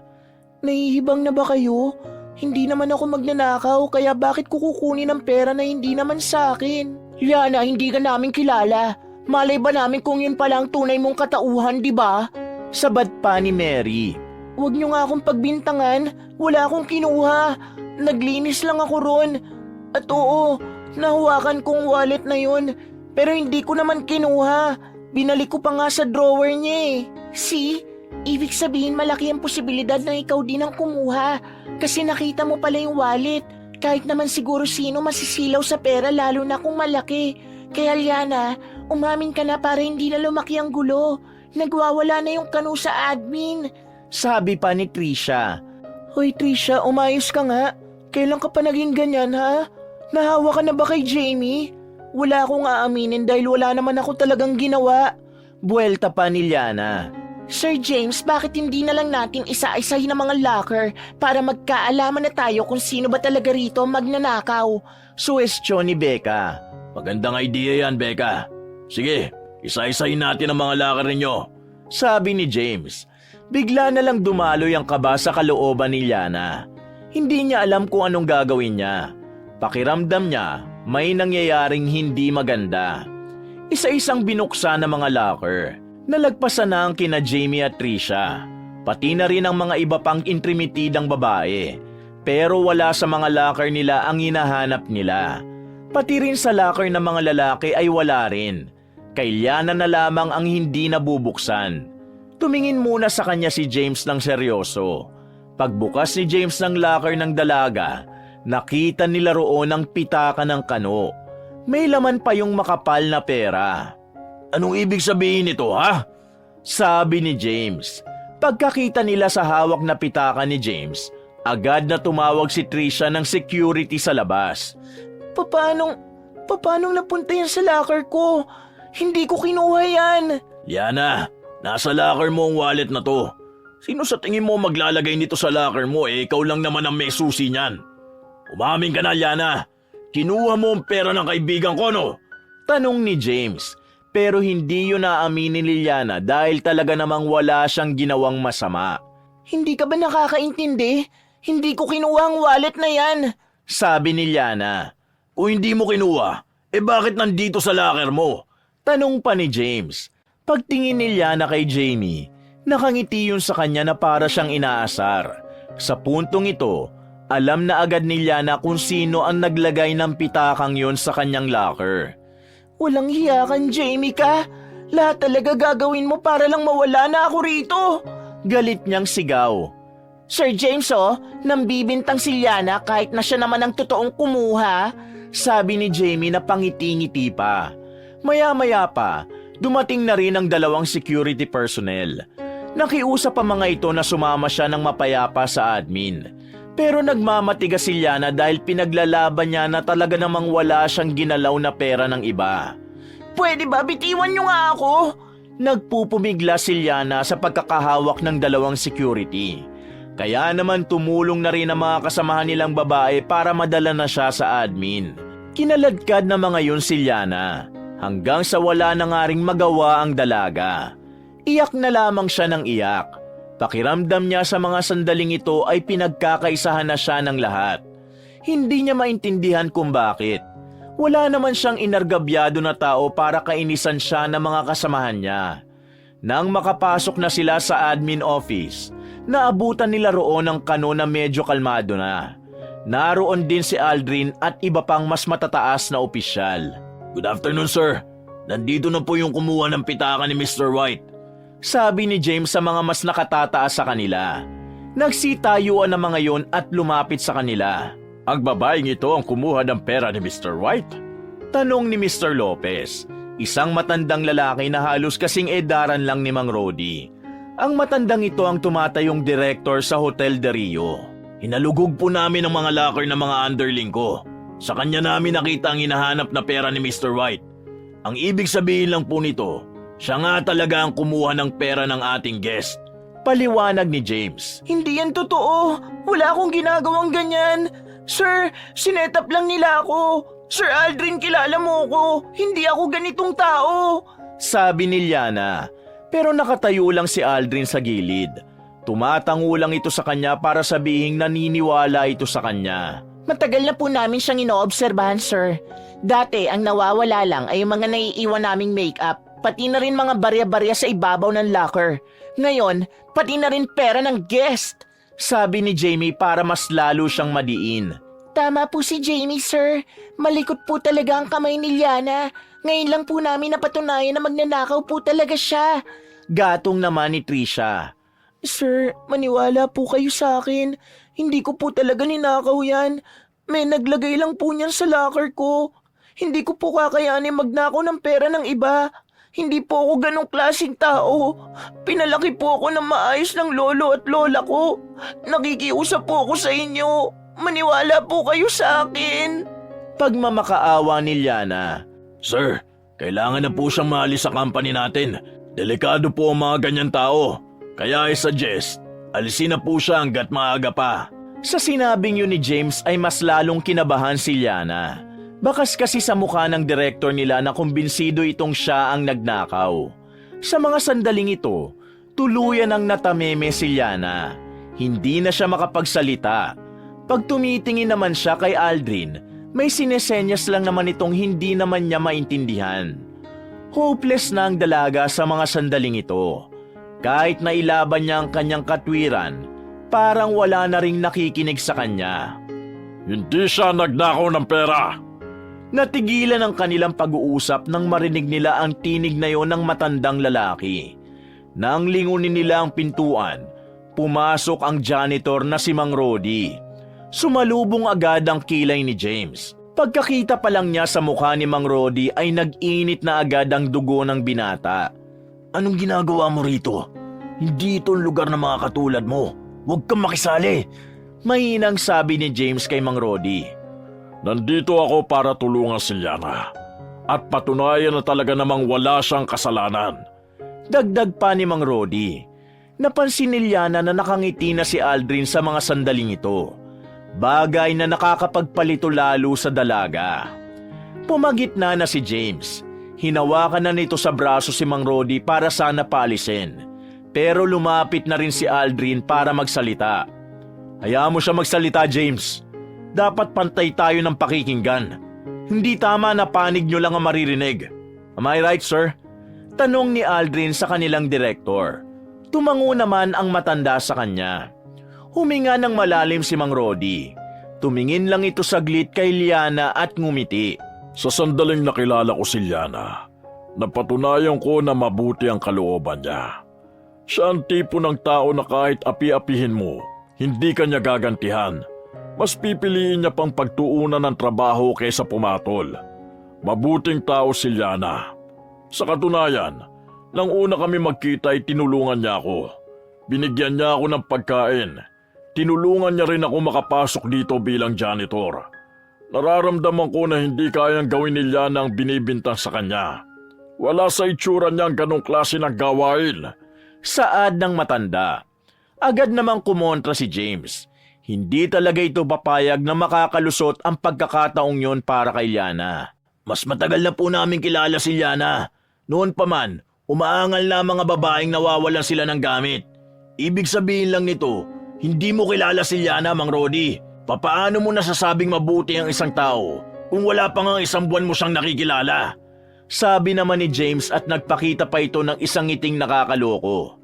Nahihibang na ba kayo? Hindi naman ako magnanakaw, kaya bakit ko kukunin ang pera na hindi naman sa akin? Liana, hindi ka namin kilala. Malay ba namin kung yun pala ang tunay mong katauhan, di ba? Sabad pa ni Mary. Huwag niyo nga akong pagbintangan. Wala akong kinuha. Naglinis lang ako ron. At oo, nahawakan kong wallet na yun. Pero hindi ko naman kinuha. Binalik ko pa nga sa drawer niya eh. See? Ibig sabihin malaki ang posibilidad na ikaw din ang kumuha. Kasi nakita mo pala yung wallet. Kahit naman siguro sino masisilaw sa pera lalo na kung malaki. Kaya Liana, umamin ka na para hindi na lumaki ang gulo. Nagwawala na yung kanu sa admin. Sabi pa ni Trisha. Hoy Trisha, umayos ka nga. Kailan ka pa naging ganyan ha? Nahawa ka na ba kay Jamie? Wala akong aaminin dahil wala naman ako talagang ginawa. Buwelta pa ni Liana. Sir James, bakit hindi na lang natin isa-isahin ang mga locker para magkaalaman na tayo kung sino ba talaga rito magnanakaw? Suwestyon ni Becca. Magandang idea yan, Becca. Sige, isa-isahin natin ang mga locker ninyo. sabi ni James. Bigla na lang dumaloy ang kaba sa kalooban ni Liana. Hindi niya alam kung anong gagawin niya. Pakiramdam niya, may nangyayaring hindi maganda. Isa-isang binuksan ng mga locker. Nalagpasan na ang kina Jamie at Trisha. Pati na rin ang mga iba pang intrimitidang babae. Pero wala sa mga locker nila ang hinahanap nila. Pati rin sa locker ng mga lalaki ay wala rin. Kay Liana na lamang ang hindi nabubuksan. Tumingin muna sa kanya si James ng seryoso. Pagbukas ni James ng locker ng dalaga, nakita nila roon ang pitaka ng kano. May laman pa yung makapal na pera. Anong ibig sabihin nito, ha? Sabi ni James. Pagkakita nila sa hawak na pitaka ni James, agad na tumawag si Trisha ng security sa labas. Paanong napunta yan sa locker ko? Hindi ko kinuha yan. Liana, nasa locker mo ang wallet na to. Sino sa tingin mo maglalagay nito sa locker mo ikaw lang naman ang may susi niyan. Umamin ka na, Liana. Kinuha mo ang pera ng kaibigan ko, no? Tanong ni James. Pero hindi yun naaminin ni Liana dahil talaga namang wala siyang ginawang masama. Hindi ka ba nakakaintindi? Hindi ko kinuha ang wallet na yan. Sabi ni Liana. Kung hindi mo kinuha, bakit nandito sa locker mo? Tanong pa ni James. Pagtingin ni Liana kay Jamie, nakangiti yun sa kanya na para siyang inaasar. Sa puntong ito, alam na agad ni Liana kung sino ang naglagay ng pitakang yun sa kanyang locker. Walang hiya kang Jamie ka. Lahat talaga gagawin mo para lang mawala na ako rito. Galit niyang sigaw. Sir James, nambibintang si Liana kahit na siya naman ang totoong kumuha. Sabi ni Jamie na pangiti-ngiti pa. Maya-maya pa, dumating na rin ang dalawang security personnel. Nakiusap ang mga ito na sumama siya ng mapayapa sa admin. Pero nagmamatigas si Liana dahil pinaglalaban niya na talaga namang wala siyang ginalaw na pera ng iba. Pwede ba bitiwan niyo nga ako? Nagpupumigla si Liana sa pagkakahawak ng dalawang security. Kaya naman tumulong na rin ang mga kasamahan nilang babae para madala na siya sa admin. Kinaladkad na mga yun si Liana hanggang sa wala na nga ring magawa ang dalaga. Iyak na lamang siya ng iyak. Pakiramdam niya sa mga sandaling ito ay pinagkakaisahan na siya ng lahat. Hindi niya maintindihan kung bakit. Wala naman siyang inargabyado na tao para kainisan siya ng mga kasamahan niya. Nang makapasok na sila sa admin office, naabutan nila roon ang kano na medyo kalmado na. Naroon din si Aldrin at iba pang mas matataas na opisyal. Good afternoon, sir. Nandito na po yung kumuha ng pitaka ni Mr. White. Sabi ni James sa mga mas nakatataas sa kanila. Nagsitayuan ang mga yon at lumapit sa kanila. Ang babaeng ito ang kumuha ng pera ni Mr. White? Tanong ni Mr. Lopez, isang matandang lalaki na halos kasing edaran lang ni Mang Rodi. Ang matandang ito ang tumatayong director sa Hotel de Rio. Hinalugog po namin ang mga locker ng mga underling ko. Sa kanya namin nakita ang hinahanap na pera ni Mr. White. Ang ibig sabihin lang po nito, siya nga talaga ang kumuha ng pera ng ating guest. Paliwanag ni James. Hindi yan totoo. Wala akong ginagawang ganyan. Sir, sinetap lang nila ako. Sir Aldrin, kilala mo ko. Hindi ako ganitong tao. Sabi ni Liana. Pero nakatayo lang si Aldrin sa gilid. Tumatango lang ito sa kanya para sabihing naniniwala ito sa kanya. Matagal na po namin siyang inoobserbahan, sir. Dati, ang nawawala lang ay yung mga naiiwan naming makeup, pati na rin mga barya-barya sa ibabaw ng locker. Ngayon, pati na rin pera ng guest. Sabi ni Jamie para mas lalo siyang madiin. Tama po si Jamie, sir. Malikot po talaga ang kamay ni Liana. Ngayon lang po namin napatunayan na magnanakaw po talaga siya. Gatong naman ni Trisha. Sir, maniwala po kayo sa akin. Hindi ko po talaga ninakaw yan. May naglagay lang po niyan sa locker ko. Hindi ko po kakayanin magnakaw ng pera ng iba. Hindi po ako ganong klaseng tao. Pinalaki po ako ng maayos ng lolo at lola ko. Nakikiusap po ako sa inyo. Maniwala po kayo sa akin. Pagmamakaawa ni Liana. Sir, kailangan na po siyang maalis sa company natin. Delikado po ang mga ganyan tao. Kaya I-suggest, alisin na po siya hanggat maaga pa. Sa sinabing yun ni James ay mas lalong kinabahan si Liana. Bakas kasi sa mukha ng direktor nila na kumbinsido itong siya ang nagnakaw. Sa mga sandaling ito, Tuluyan ang natameme si Liana. Hindi na siya makapagsalita. Pag tumitingin naman siya kay Aldrin, may sinesenyas lang naman itong hindi naman niya maintindihan. Hopeless na ang dalaga sa mga sandaling ito. Kahit na ilaban niya ang kanyang katwiran, parang wala na ring nakikinig sa kanya. Hindi siya nagnakaw ng pera. Natigilan ang kanilang pag-uusap nang marinig nila ang tinig na yon ng matandang lalaki. Nang lingunin nila ang pintuan, pumasok ang janitor na si Mang Rody. Sumalubong agad ang kilay ni James. Pagkakita pa lang niya sa mukha ni Mang Rody ay nag-init na agad ang dugo ng binata. Anong ginagawa mo rito? Hindi ito ang lugar ng mga katulad mo. Huwag kang makisali. Mahinang sabi ni James kay Mang Rody. Nandito ako para tulungan si Liana. At patunayan na talaga namang wala siyang kasalanan. Dagdag pa ni Mang Rody. Napansin ni Liana na nakangiti na si Aldrin sa mga sandaling ito. Bagay na nakakapagpalito lalo sa dalaga. Pumagitna na si James. Hinawakan na nito sa braso si Mang Rody para sana paalisin. Pero lumapit na rin si Aldrin para magsalita. Hayaan mo siya magsalita, James. Dapat pantay tayo ng pakikinggan. Hindi tama na panig nyo lang ang maririnig. Am I right, sir? Tanong ni Aldrin sa kanilang direktor. Tumango naman ang matanda sa kanya. Huminga ng malalim si Mang Rody. Tumingin lang ito saglit kay Liana at ngumiti. Sa sandaling nakilala ko si Liana, napatunayan ko na mabuti ang kalooban niya. Siya ang tipo ng tao na kahit api-apihin mo, hindi kanya gagantihan. Mas pipiliin niya pang pagtuunan ng trabaho kaysa pumatol. Mabuting tao si Liana. Sa katunayan, nang una kami magkita ay tinulungan niya ako. Binigyan niya ako ng pagkain. Tinulungan niya rin ako makapasok dito bilang janitor. Nararamdaman ko na hindi kayang gawin ni Liana ang binibintang sa kanya. Wala sa itsura niya ang ganong klase ng gawain. Saad ng matanda. Agad namang kumontra si James. Hindi talaga ito papayag na makakalusot ang pagkakataong yon para kay Liana. Mas matagal na po namin kilala si Liana. Noon pa man, umaangal na mga babaeng nawawalan sila ng gamit. Ibig sabihin lang nito, hindi mo kilala si Liana, Mang Rody. Papaano mo nasasabing mabuti ang isang tao kung wala pa nga isang buwan mo siyang nakikilala? Sabi naman ni James at nagpakita pa ito ng isang ngiting nakakaloko.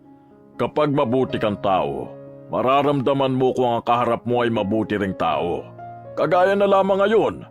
Kapag mabuti kang tao, mararamdaman mo kung ang kaharap mo ay mabuti ring tao. Kagaya na lamang ngayon,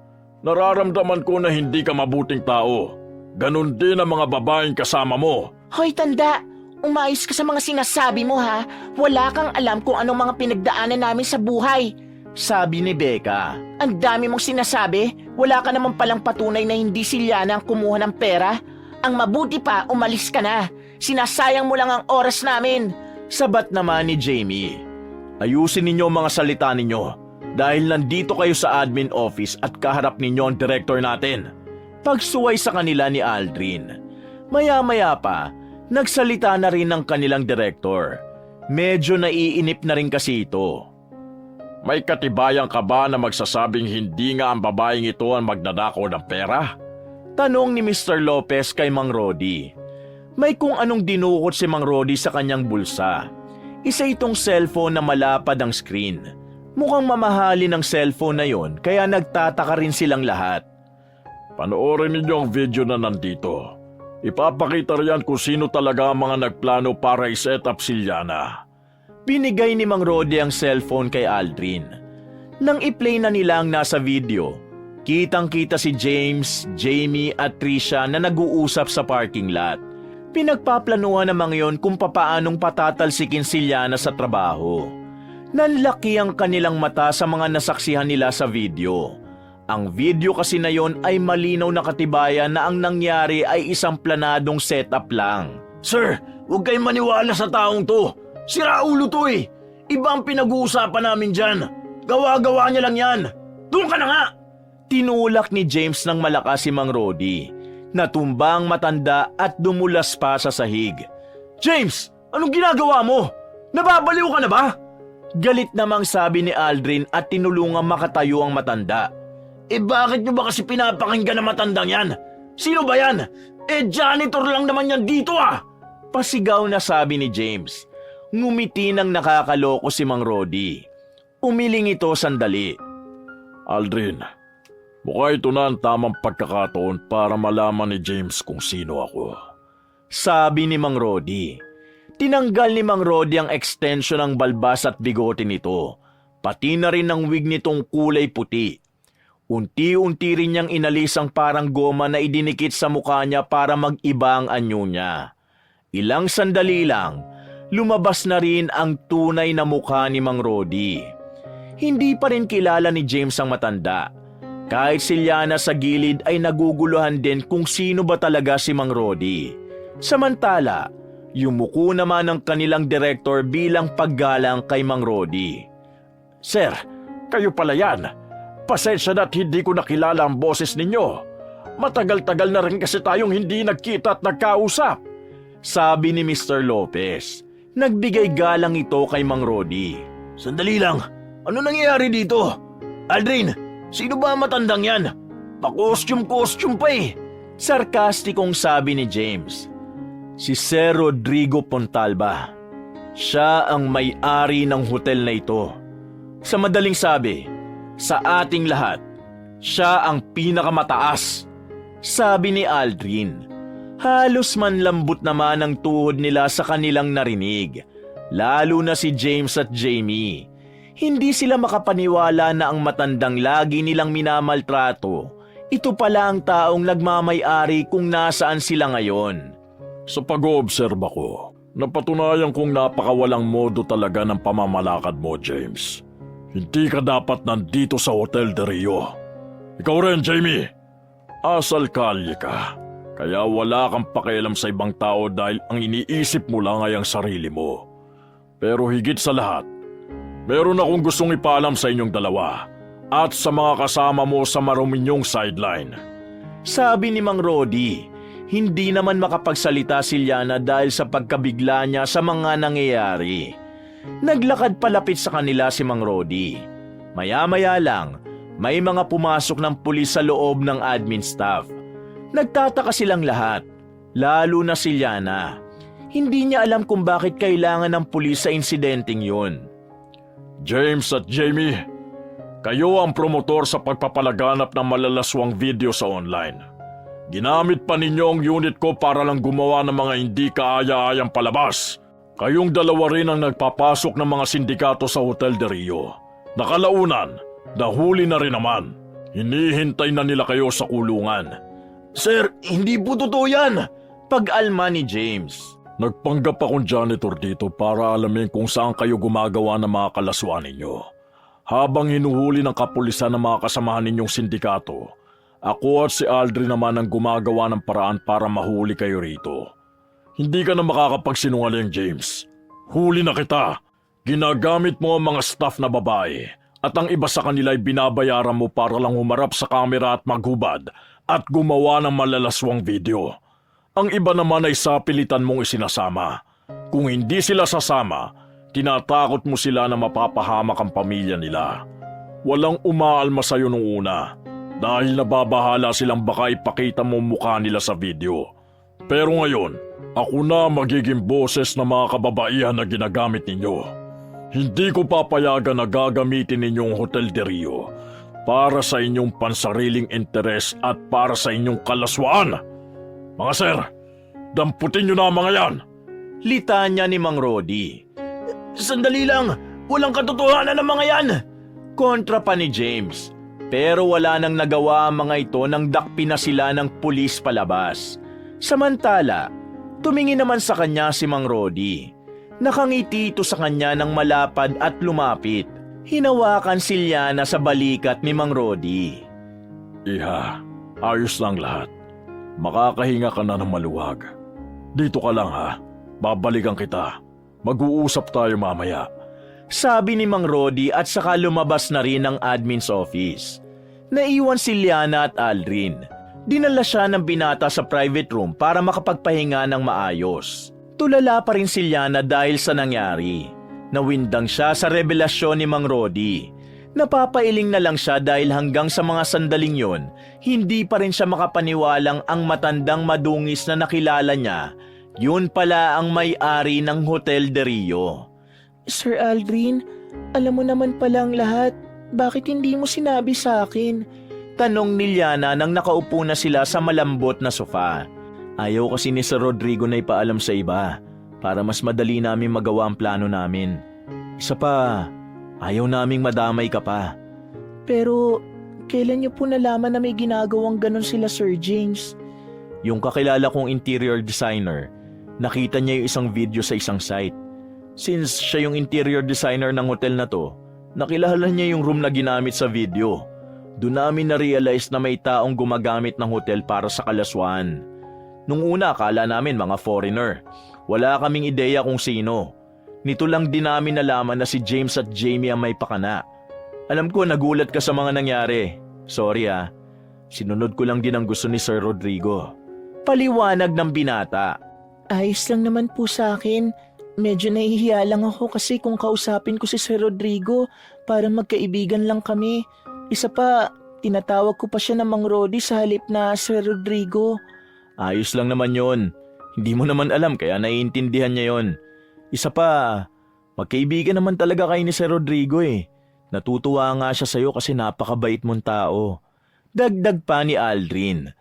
nararamdaman ko na hindi ka mabuting tao. Ganon din ang mga babaeng kasama mo. Hoy tanda, umayos ka sa mga sinasabi mo ha. Wala kang alam kung anong mga pinagdaanan namin sa buhay. Sabi ni Becca. Ang dami mong sinasabi, wala ka naman palang patunay na hindi si Liana ang kumuha ng pera. Ang mabuti pa, umalis ka na. Sinasayang mo lang ang oras namin. Sabat naman ni Jamie. Ayusin ninyo ang mga salita ninyo dahil nandito kayo sa admin office at kaharap ninyo ang director natin. Pagsuway sa kanila ni Aldrin. Maya-maya pa, nagsalita na rin ang kanilang director. Medyo naiinip na rin kasi ito. May katibayan ka ba na magsasabing hindi nga ang babaeng ito ang magnanakaw ng pera? Tanong ni Mr. Lopez kay Mang Rody. May kung anong dinukot si Mang Rody sa kanyang bulsa. Isa itong cellphone na malapad ang screen. Mukhang mamahalin ang cellphone na yon kaya nagtataka rin silang lahat. Panoorin ninyo ang video na nandito. Ipapakita riyan kung sino talaga ang mga nagplano para i-set up si Liana. Binigay ni Mang Rody ang cellphone kay Aldrin. Nang i-play na nila ang nasa video, kitang-kita si James, Jamie at Trisha na nag-uusap sa parking lot. Pinagpaplanuhan naman yon kung papaanong patatalsikin si Liana sa trabaho. Nanlaki ang kanilang mata sa mga nasaksihan nila sa video. Ang video kasi na yon ay malinaw na katibayan na ang nangyari ay isang planadong setup lang. Sir, huwag kayong maniwala sa taong to. Siraulo to eh. Iba ang pinag-uusapan namin dyan. Gawa-gawa niya lang yan. Doon ka na nga! Tinulak ni James ng malakas si Mang Rody. Natumba ang matanda at dumulas pa sa sahig. James, anong ginagawa mo? Nababaliw ka na ba? Galit namang sabi ni Aldrin at tinulungang makatayo ang matanda. Bakit nyo ba kasi pinapakinggan ang matandang yan? Sino ba yan? Janitor lang naman yan dito ah! Pasigaw na sabi ni James. Ngumiti ng nakakaloko si Mang Rody. Umiling ito sandali. Aldrin, mukha ito na ang tamang pagkakataon para malaman ni James kung sino ako. Sabi ni Mang Rody. Tinanggal ni Mang Rody ang extension ng balbas at bigote nito, pati na rin ang wig nitong kulay puti. Unti-unti rin niyang inalis ang parang goma na idinikit sa mukha niya para mag-iba ang anyo niya. Ilang sandali lang, lumabas na rin ang tunay na mukha ni Mang Rody. Hindi pa rin kilala ni James ang matanda. Kahit si Liana sa gilid ay naguguluhan din kung sino ba talaga si Mang Rody. Samantala, yumuko naman ang kanilang direktor bilang paggalang kay Mang Rody. Sir, kayo pala yan. Pasensya na't hindi ko nakilala ang boses ninyo. Matagal-tagal na rin kasi tayong hindi nagkita at nagkausap. Sabi ni Mr. Lopez. Nagbigay galang ito kay Mang Rody. Sandali lang, ano nangyayari dito? Aldrin, sino ba ang matandang yan? Pa-costume-costume pa eh. Sarkastikong sabi ni James. Si Sir Rodrigo Pontalba. Siya ang may-ari ng hotel na ito. Sa madaling sabi, sa ating lahat, siya ang pinakamataas. Sabi ni Aldrin. Halos manlambot naman ang tuhod nila sa kanilang narinig. Lalo na si James at Jamie. Hindi sila makapaniwala na ang matandang lagi nilang minamaltrato, ito pala ang taong nagmamay-ari kung nasaan sila ngayon. Sa pag-oobserba ko, napatunayan kong napakawalang modo talaga ng pamamalakad mo, James. Hindi ka dapat nandito sa Hotel de Rio. Ikaw rin, Jamie. Asal kalye ka. Kaya wala kang pakialam sa ibang tao dahil ang iniisip mo lang ay ang sarili mo. Pero higit sa lahat, meron akong gustong ipaalam sa inyong dalawa at sa mga kasama mo sa maruminyong sideline. Sabi ni Mang Rody, hindi naman makapagsalita si Liana dahil sa pagkabigla niya sa mga nangyayari. Naglakad palapit sa kanila si Mang Rody. Maya-maya lang, may mga pumasok ng pulis sa loob ng admin staff. Nagtataka silang lahat, lalo na si Liana. Hindi niya alam kung bakit kailangan ng pulis sa insidenteng yun. James at Jamie, kayo ang promotor sa pagpapalaganap ng malalaswang video sa online. Ginamit pa ninyo ang unit ko para lang gumawa ng mga hindi kaaya-ayang palabas. Kayong dalawa rin ang nagpapasok ng mga sindikato sa Hotel de Rio. Nakalaunan, nahuli na rin naman. Hinihintay na nila kayo sa kulungan. Sir, hindi po totoo yan! Pag-alma ni James. Nagpanggap akong janitor dito para alamin kung saan kayo gumagawa ng mga kalaswaan ninyo. Habang hinuhuli ng kapulisan ng mga kasamahan ninyong sindikato, ako at si Aldrin naman ang gumagawa ng paraan para mahuli kayo rito. Hindi ka na makakapagsinungaling, James. Huli na kita. Ginagamit mo ang mga staff na babae at ang iba sa kanila ay binabayaran mo para lang humarap sa kamera at maghubad at gumawa ng malalaswang video. Ang iba naman ay sapilitan mong isinasama. Kung hindi sila sasama, tinatakot mo sila na mapapahamak ang pamilya nila. Walang umaalma sa'yo nung una dahil nababahala silang baka ipakita mo mukha nila sa video. Pero ngayon, ako na magiging boses ng mga kababaihan na ginagamit ninyo. Hindi ko papayagan na gagamitin ninyong Hotel de Rio para sa inyong pansariling interes at para sa inyong kalaswaan. Mga sir, damputin nyo na ang mga yan. Litanya ni Mang Rody. Sandali lang, walang katotohanan ng mga yan. Kontra pa ni James. Pero wala nang nagawa ang mga ito nang dakpi na sila ng pulis palabas. Samantala, tumingin naman sa kanya si Mang Rody. Nakangiti ito sa kanya ng malapad at lumapit. Hinawakan si Liana sa balikat ni Mang Rody. Iha, ayos lang lahat. Makakahinga ka na ng maluwag. Dito ka lang ha, babalikan kita. Mag-uusap tayo mamaya. Sabi ni Mang Rody at saka lumabas na rin ang admin's office. Naiwan si Liana at Aldrin. Dinala siya ng binata sa private room para makapagpahinga ng maayos. Tulala pa rin si Liana dahil sa nangyari. Nawindang siya sa revelasyon ni Mang Rody. Napapailing na lang siya dahil hanggang sa mga sandaling yon, hindi pa rin siya makapaniwalang ang matandang madungis na nakilala niya Yun pala ang may-ari ng Hotel de Rio. Sir Aldrin, alam mo naman pala ang lahat. Bakit hindi mo sinabi sa akin? Tanong ni Liana nang nakaupo na sila sa malambot na sofa. Ayaw kasi ni Sir Rodrigo na ipaalam sa iba para mas madali namin magawa ang plano namin. Isa pa, ayaw naming madamay ka pa. Pero kailan niyo po nalaman na may ginagawang ganon sila Sir James? Yung kakilala kong interior designer, nakita niya yung isang video sa isang site. Since siya yung interior designer ng hotel na to, nakilala niya yung room na ginamit sa video. Doon namin na-realize na may taong gumagamit ng hotel para sa kalaswaan. Nung una, akala namin mga foreigner. Wala kaming ideya kung sino. Nito lang din namin nalaman na si James at Jamie ang may pakana. Alam ko nagulat ka sa mga nangyari. Sorry Sinunod ko lang din ang gusto ni Sir Rodrigo. Paliwanag ng binata. Ayos lang naman po sa akin. Medyo nahihiya lang ako kasi kung kausapin ko si Sir Rodrigo para magkaibigan lang kami. Isa pa, tinatawag ko pa siya ng Mang Rodi sa halip na Sir Rodrigo. Ayos lang naman yon. Hindi mo naman alam kaya naiintindihan niya yon. Isa pa, magkaibigan naman talaga kayo ni Sir Rodrigo Natutuwa nga siya sa'yo kasi napakabait mong tao. Dagdag pa ni Aldrin.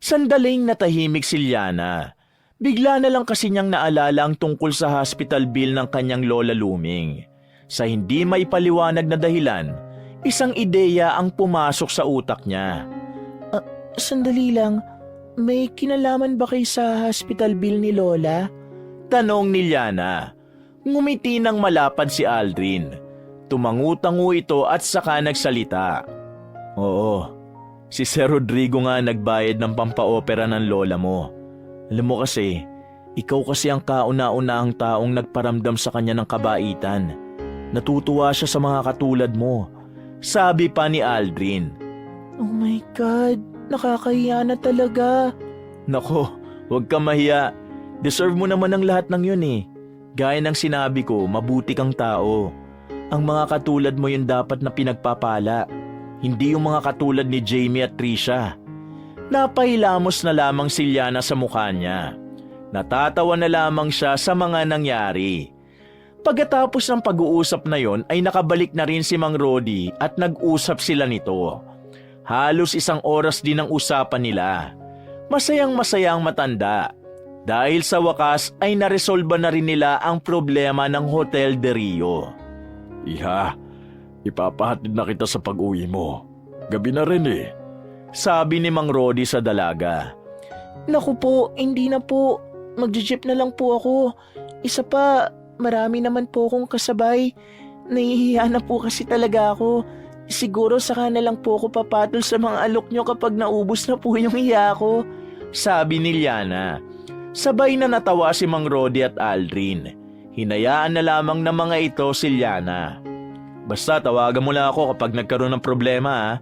Sandaling natahimik si Liana. Bigla na lang kasi niyang naalala ang tungkol sa hospital bill ng kanyang lola Luming. Sa hindi may paliwanag na dahilan, isang ideya ang pumasok sa utak niya. Sandali lang, may kinalaman ba kayo sa hospital bill ni Lola? Tanong ni Liana. Ngumiti ng malapad si Aldrin. Tumangu-tangu ito at saka nagsalita. Oo, si Sir Rodrigo nga nagbayad ng pampaopera ng lola mo. Alam mo kasi, ikaw kasi ang kauna-unahang taong nagparamdam sa kanya ng kabaitan. Natutuwa siya sa mga katulad mo. Sabi pa ni Aldrin. Oh my God, nakakahiya na talaga. Nako, huwag kang mahiya. Deserve mo naman ang lahat ng yun Gaya ng sinabi ko, mabuti kang tao. Ang mga katulad mo yung dapat na pinagpapala. Hindi yung mga katulad ni Jamie at Trisha. Napahilamos na lamang si Liana sa mukha niya. Natatawa na lamang siya sa mga nangyari. Pagkatapos ng pag-uusap na yon ay nakabalik na rin si Mang Rodi at nag-usap sila nito. Halos 1 oras din ang usapan nila. Masayang-masaya ang matanda. Dahil sa wakas ay naresolba na rin nila ang problema ng Hotel de Rio. Iha, ipapahatid na kita sa pag-uwi mo. Gabi na rin Sabi ni Mang Rodi sa dalaga. Naku po, hindi na po. Magje-jeep na lang po ako. Isa pa, marami naman po akong kasabay. Nahihiya na po kasi talaga ako. Siguro saka na lang po ako papatol sa mga alok nyo kapag naubos na po yung hiya ko. Sabi ni Liana. Sabay na natawa si Mang Rodi at Aldrin. Hinayaan na lamang ng mga ito si Liana. Basta tawagan mo lang ako kapag nagkaroon ng problema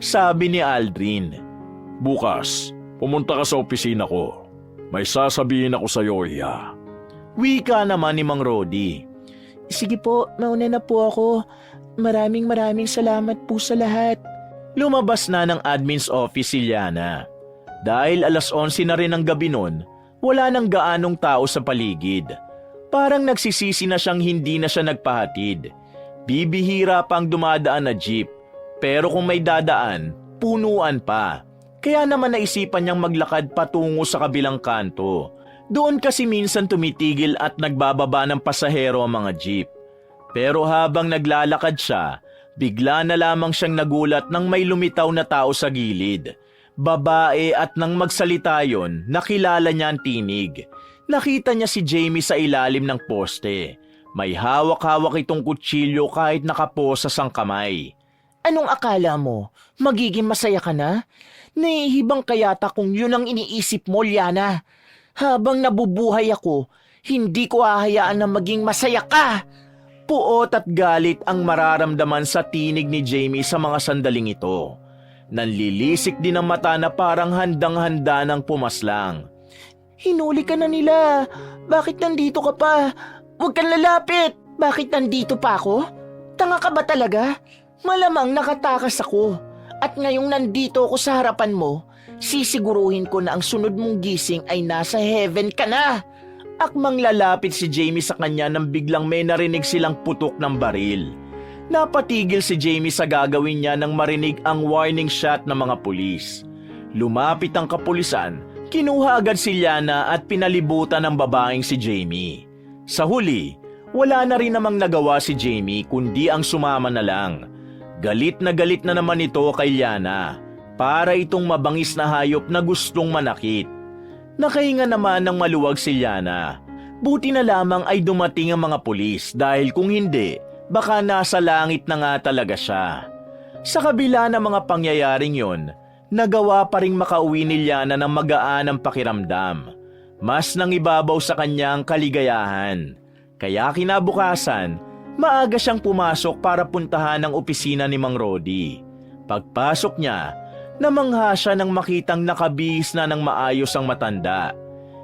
Sabi ni Aldrin. Bukas, pumunta ka sa opisina ko. May sasabihin ako sa iyo, Iha. Wika naman ni Mang Rodi. Sige po, mauna na po ako. Maraming salamat po sa lahat. Lumabas na ng admin's office si Liana. Dahil 11:00 na rin ng gabi noon, wala nang gaanong tao sa paligid. Parang nagsisisi na siyang hindi na siya nagpahatid. Bibihira pang dumadaan na jeep. Pero kung may dadaan, punuan pa. Kaya naman naisipan niyang maglakad patungo sa kabilang kanto. Doon kasi minsan tumitigil at nagbababa ng pasahero ang mga jeep. Pero habang naglalakad siya, bigla na lamang siyang nagulat nang may lumitaw na tao sa gilid. Babae at nang magsalita yon, nakilala niya ang tinig. Nakita niya si Jamie sa ilalim ng poste. May hawak-hawak itong kutsilyo kahit nakaposas ang kamay. Anong akala mo? Magiging masaya ka na? Nahihibang kayata kung yun ang iniisip mo, Liana. Habang nabubuhay ako, hindi ko hahayaan na maging masaya ka. Puot at galit ang mararamdaman sa tinig ni Jamie sa mga sandaling ito. Nanlilisik din ang mata na parang handang-handa ng pumaslang. Hinuli ka na nila. Bakit nandito ka pa? Huwag kang lalapit. Bakit nandito pa ako? Tanga ka ba talaga? Malamang nakatakas ako. At ngayong nandito ako sa harapan mo, sisiguruhin ko na ang sunod mong gising ay nasa heaven ka na. Akmang lalapit si Jamie sa kanya nang biglang may narinig silang putok ng baril. Napatigil si Jamie sa gagawin niya nang marinig ang warning shot ng mga pulis. Lumapit ang kapulisan, kinuha agad si Liana at pinalibutan ng babaeng si Jamie. Sa huli, wala na rin namang nagawa si Jamie kundi ang sumama na lang. Galit na naman ito kay Liana para itong mabangis na hayop na gustong manakit. Nakahinga naman ng maluwag si Liana. Buti na lamang ay dumating ang mga pulis dahil kung hindi, baka nasa langit na nga talaga siya. Sa kabila ng mga pangyayaring yon, nagawa pa ring makauwi ni Liana ng magaan ang pakiramdam. Mas nangibabaw sa kanyang kaligayahan. Kaya kinabukasan, maaga siyang pumasok para puntahan ang opisina ni Mang Rody. Pagpasok niya, namangha siya nang makitang nakabihis na ng maayos ang matanda.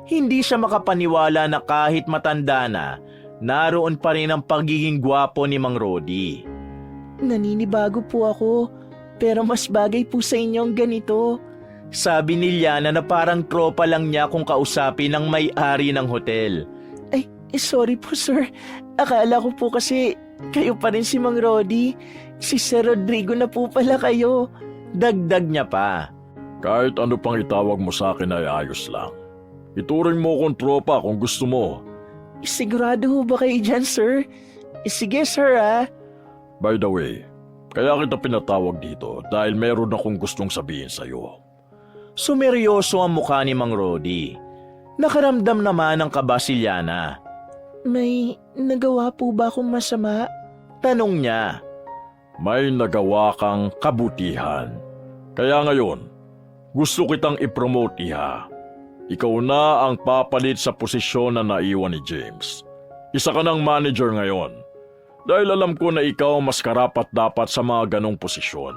Hindi siya makapaniwala na kahit matanda na, naroon pa rin ang pagiging gwapo ni Mang Rody. Naninibago po ako, pero mas bagay po sa inyong ganito. Sabi ni Liana na parang tropa lang niya kung kausapin ng may-ari ng hotel. Sorry po sir, akala ko po kasi kayo pa rin si Mang Rody. Si Sir Rodrigo na po pala kayo. Dagdag niya pa. Kahit ano pang itawag mo sa akin ay ayos lang. Ituring mo kong tropa kung gusto mo. Sigurado ho ba kayo dyan sir? Sige sir ah. By the way, kaya kita pinatawag dito dahil meron akong gustong sabihin sa'yo. Sumeryoso ang mukha ni Mang Rody. Nakaramdam naman ng kaba si Liana. May nagawa po ba akong masama? Tanong niya. May nagawa kang kabutihan. Kaya ngayon, gusto kitang ipromote, Iha. Ikaw na ang papalit sa posisyon na naiwan ni James. Isa ka ng manager ngayon. Dahil alam ko na ikaw mas karapat-dapat sa mga ganong posisyon.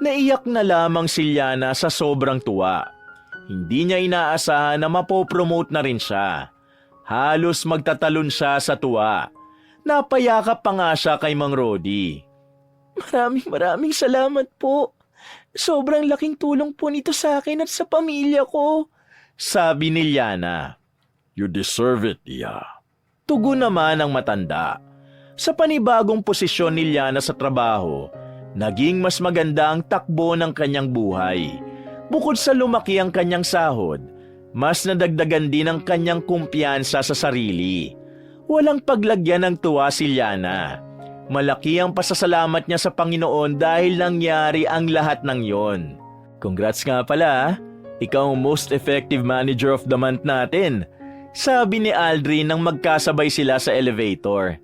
Naiyak na lamang si Liana sa sobrang tuwa. Hindi niya inaasahan na mapopromote na rin siya. Halos magtatalon siya sa tuwa. Napayakap pa nga siya kay Mang Rody. Maraming salamat po. Sobrang laking tulong po nito sa akin at sa pamilya ko. Sabi ni Liana. You deserve it, Iha. Tugon naman ang matanda. Sa panibagong posisyon ni Liana sa trabaho, naging mas maganda ang takbo ng kanyang buhay. Bukod sa lumaki ang kanyang sahod, mas nadagdagan din ang kanyang kumpiyansa sa sarili. Walang paglagyan ng tuwa si Liana. Malaki ang pasasalamat niya sa Panginoon dahil nangyari ang lahat ng yon. Congrats nga pala, ikaw ang most effective manager of the month natin. Sabi ni Aldrin nang magkasabay sila sa elevator.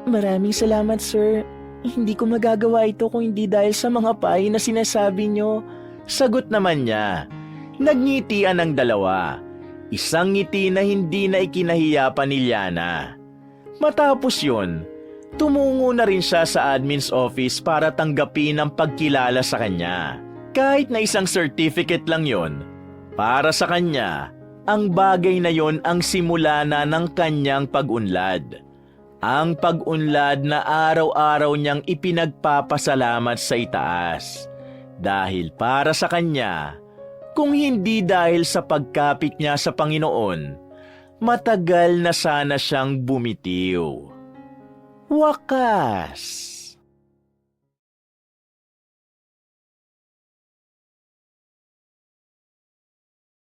Maraming salamat sir. Hindi ko magagawa ito kung hindi dahil sa mga payo na sinasabi nyo. Sagot naman niya. Nagngitian ang dalawa. Isang ngiti na hindi na ikinahiya pa ni Liana. Matapos yun, tumungo na rin siya sa admin's office para tanggapin ang pagkilala sa kanya. Kahit na isang certificate lang yon, para sa kanya, ang bagay na yon ang simula na ng kanyang pag-unlad. Ang pag-unlad na araw-araw niyang ipinagpapasalamat sa itaas. Dahil para sa kanya, kung hindi dahil sa pagkapit niya sa Panginoon, matagal na sana siyang bumitiw. Wakas!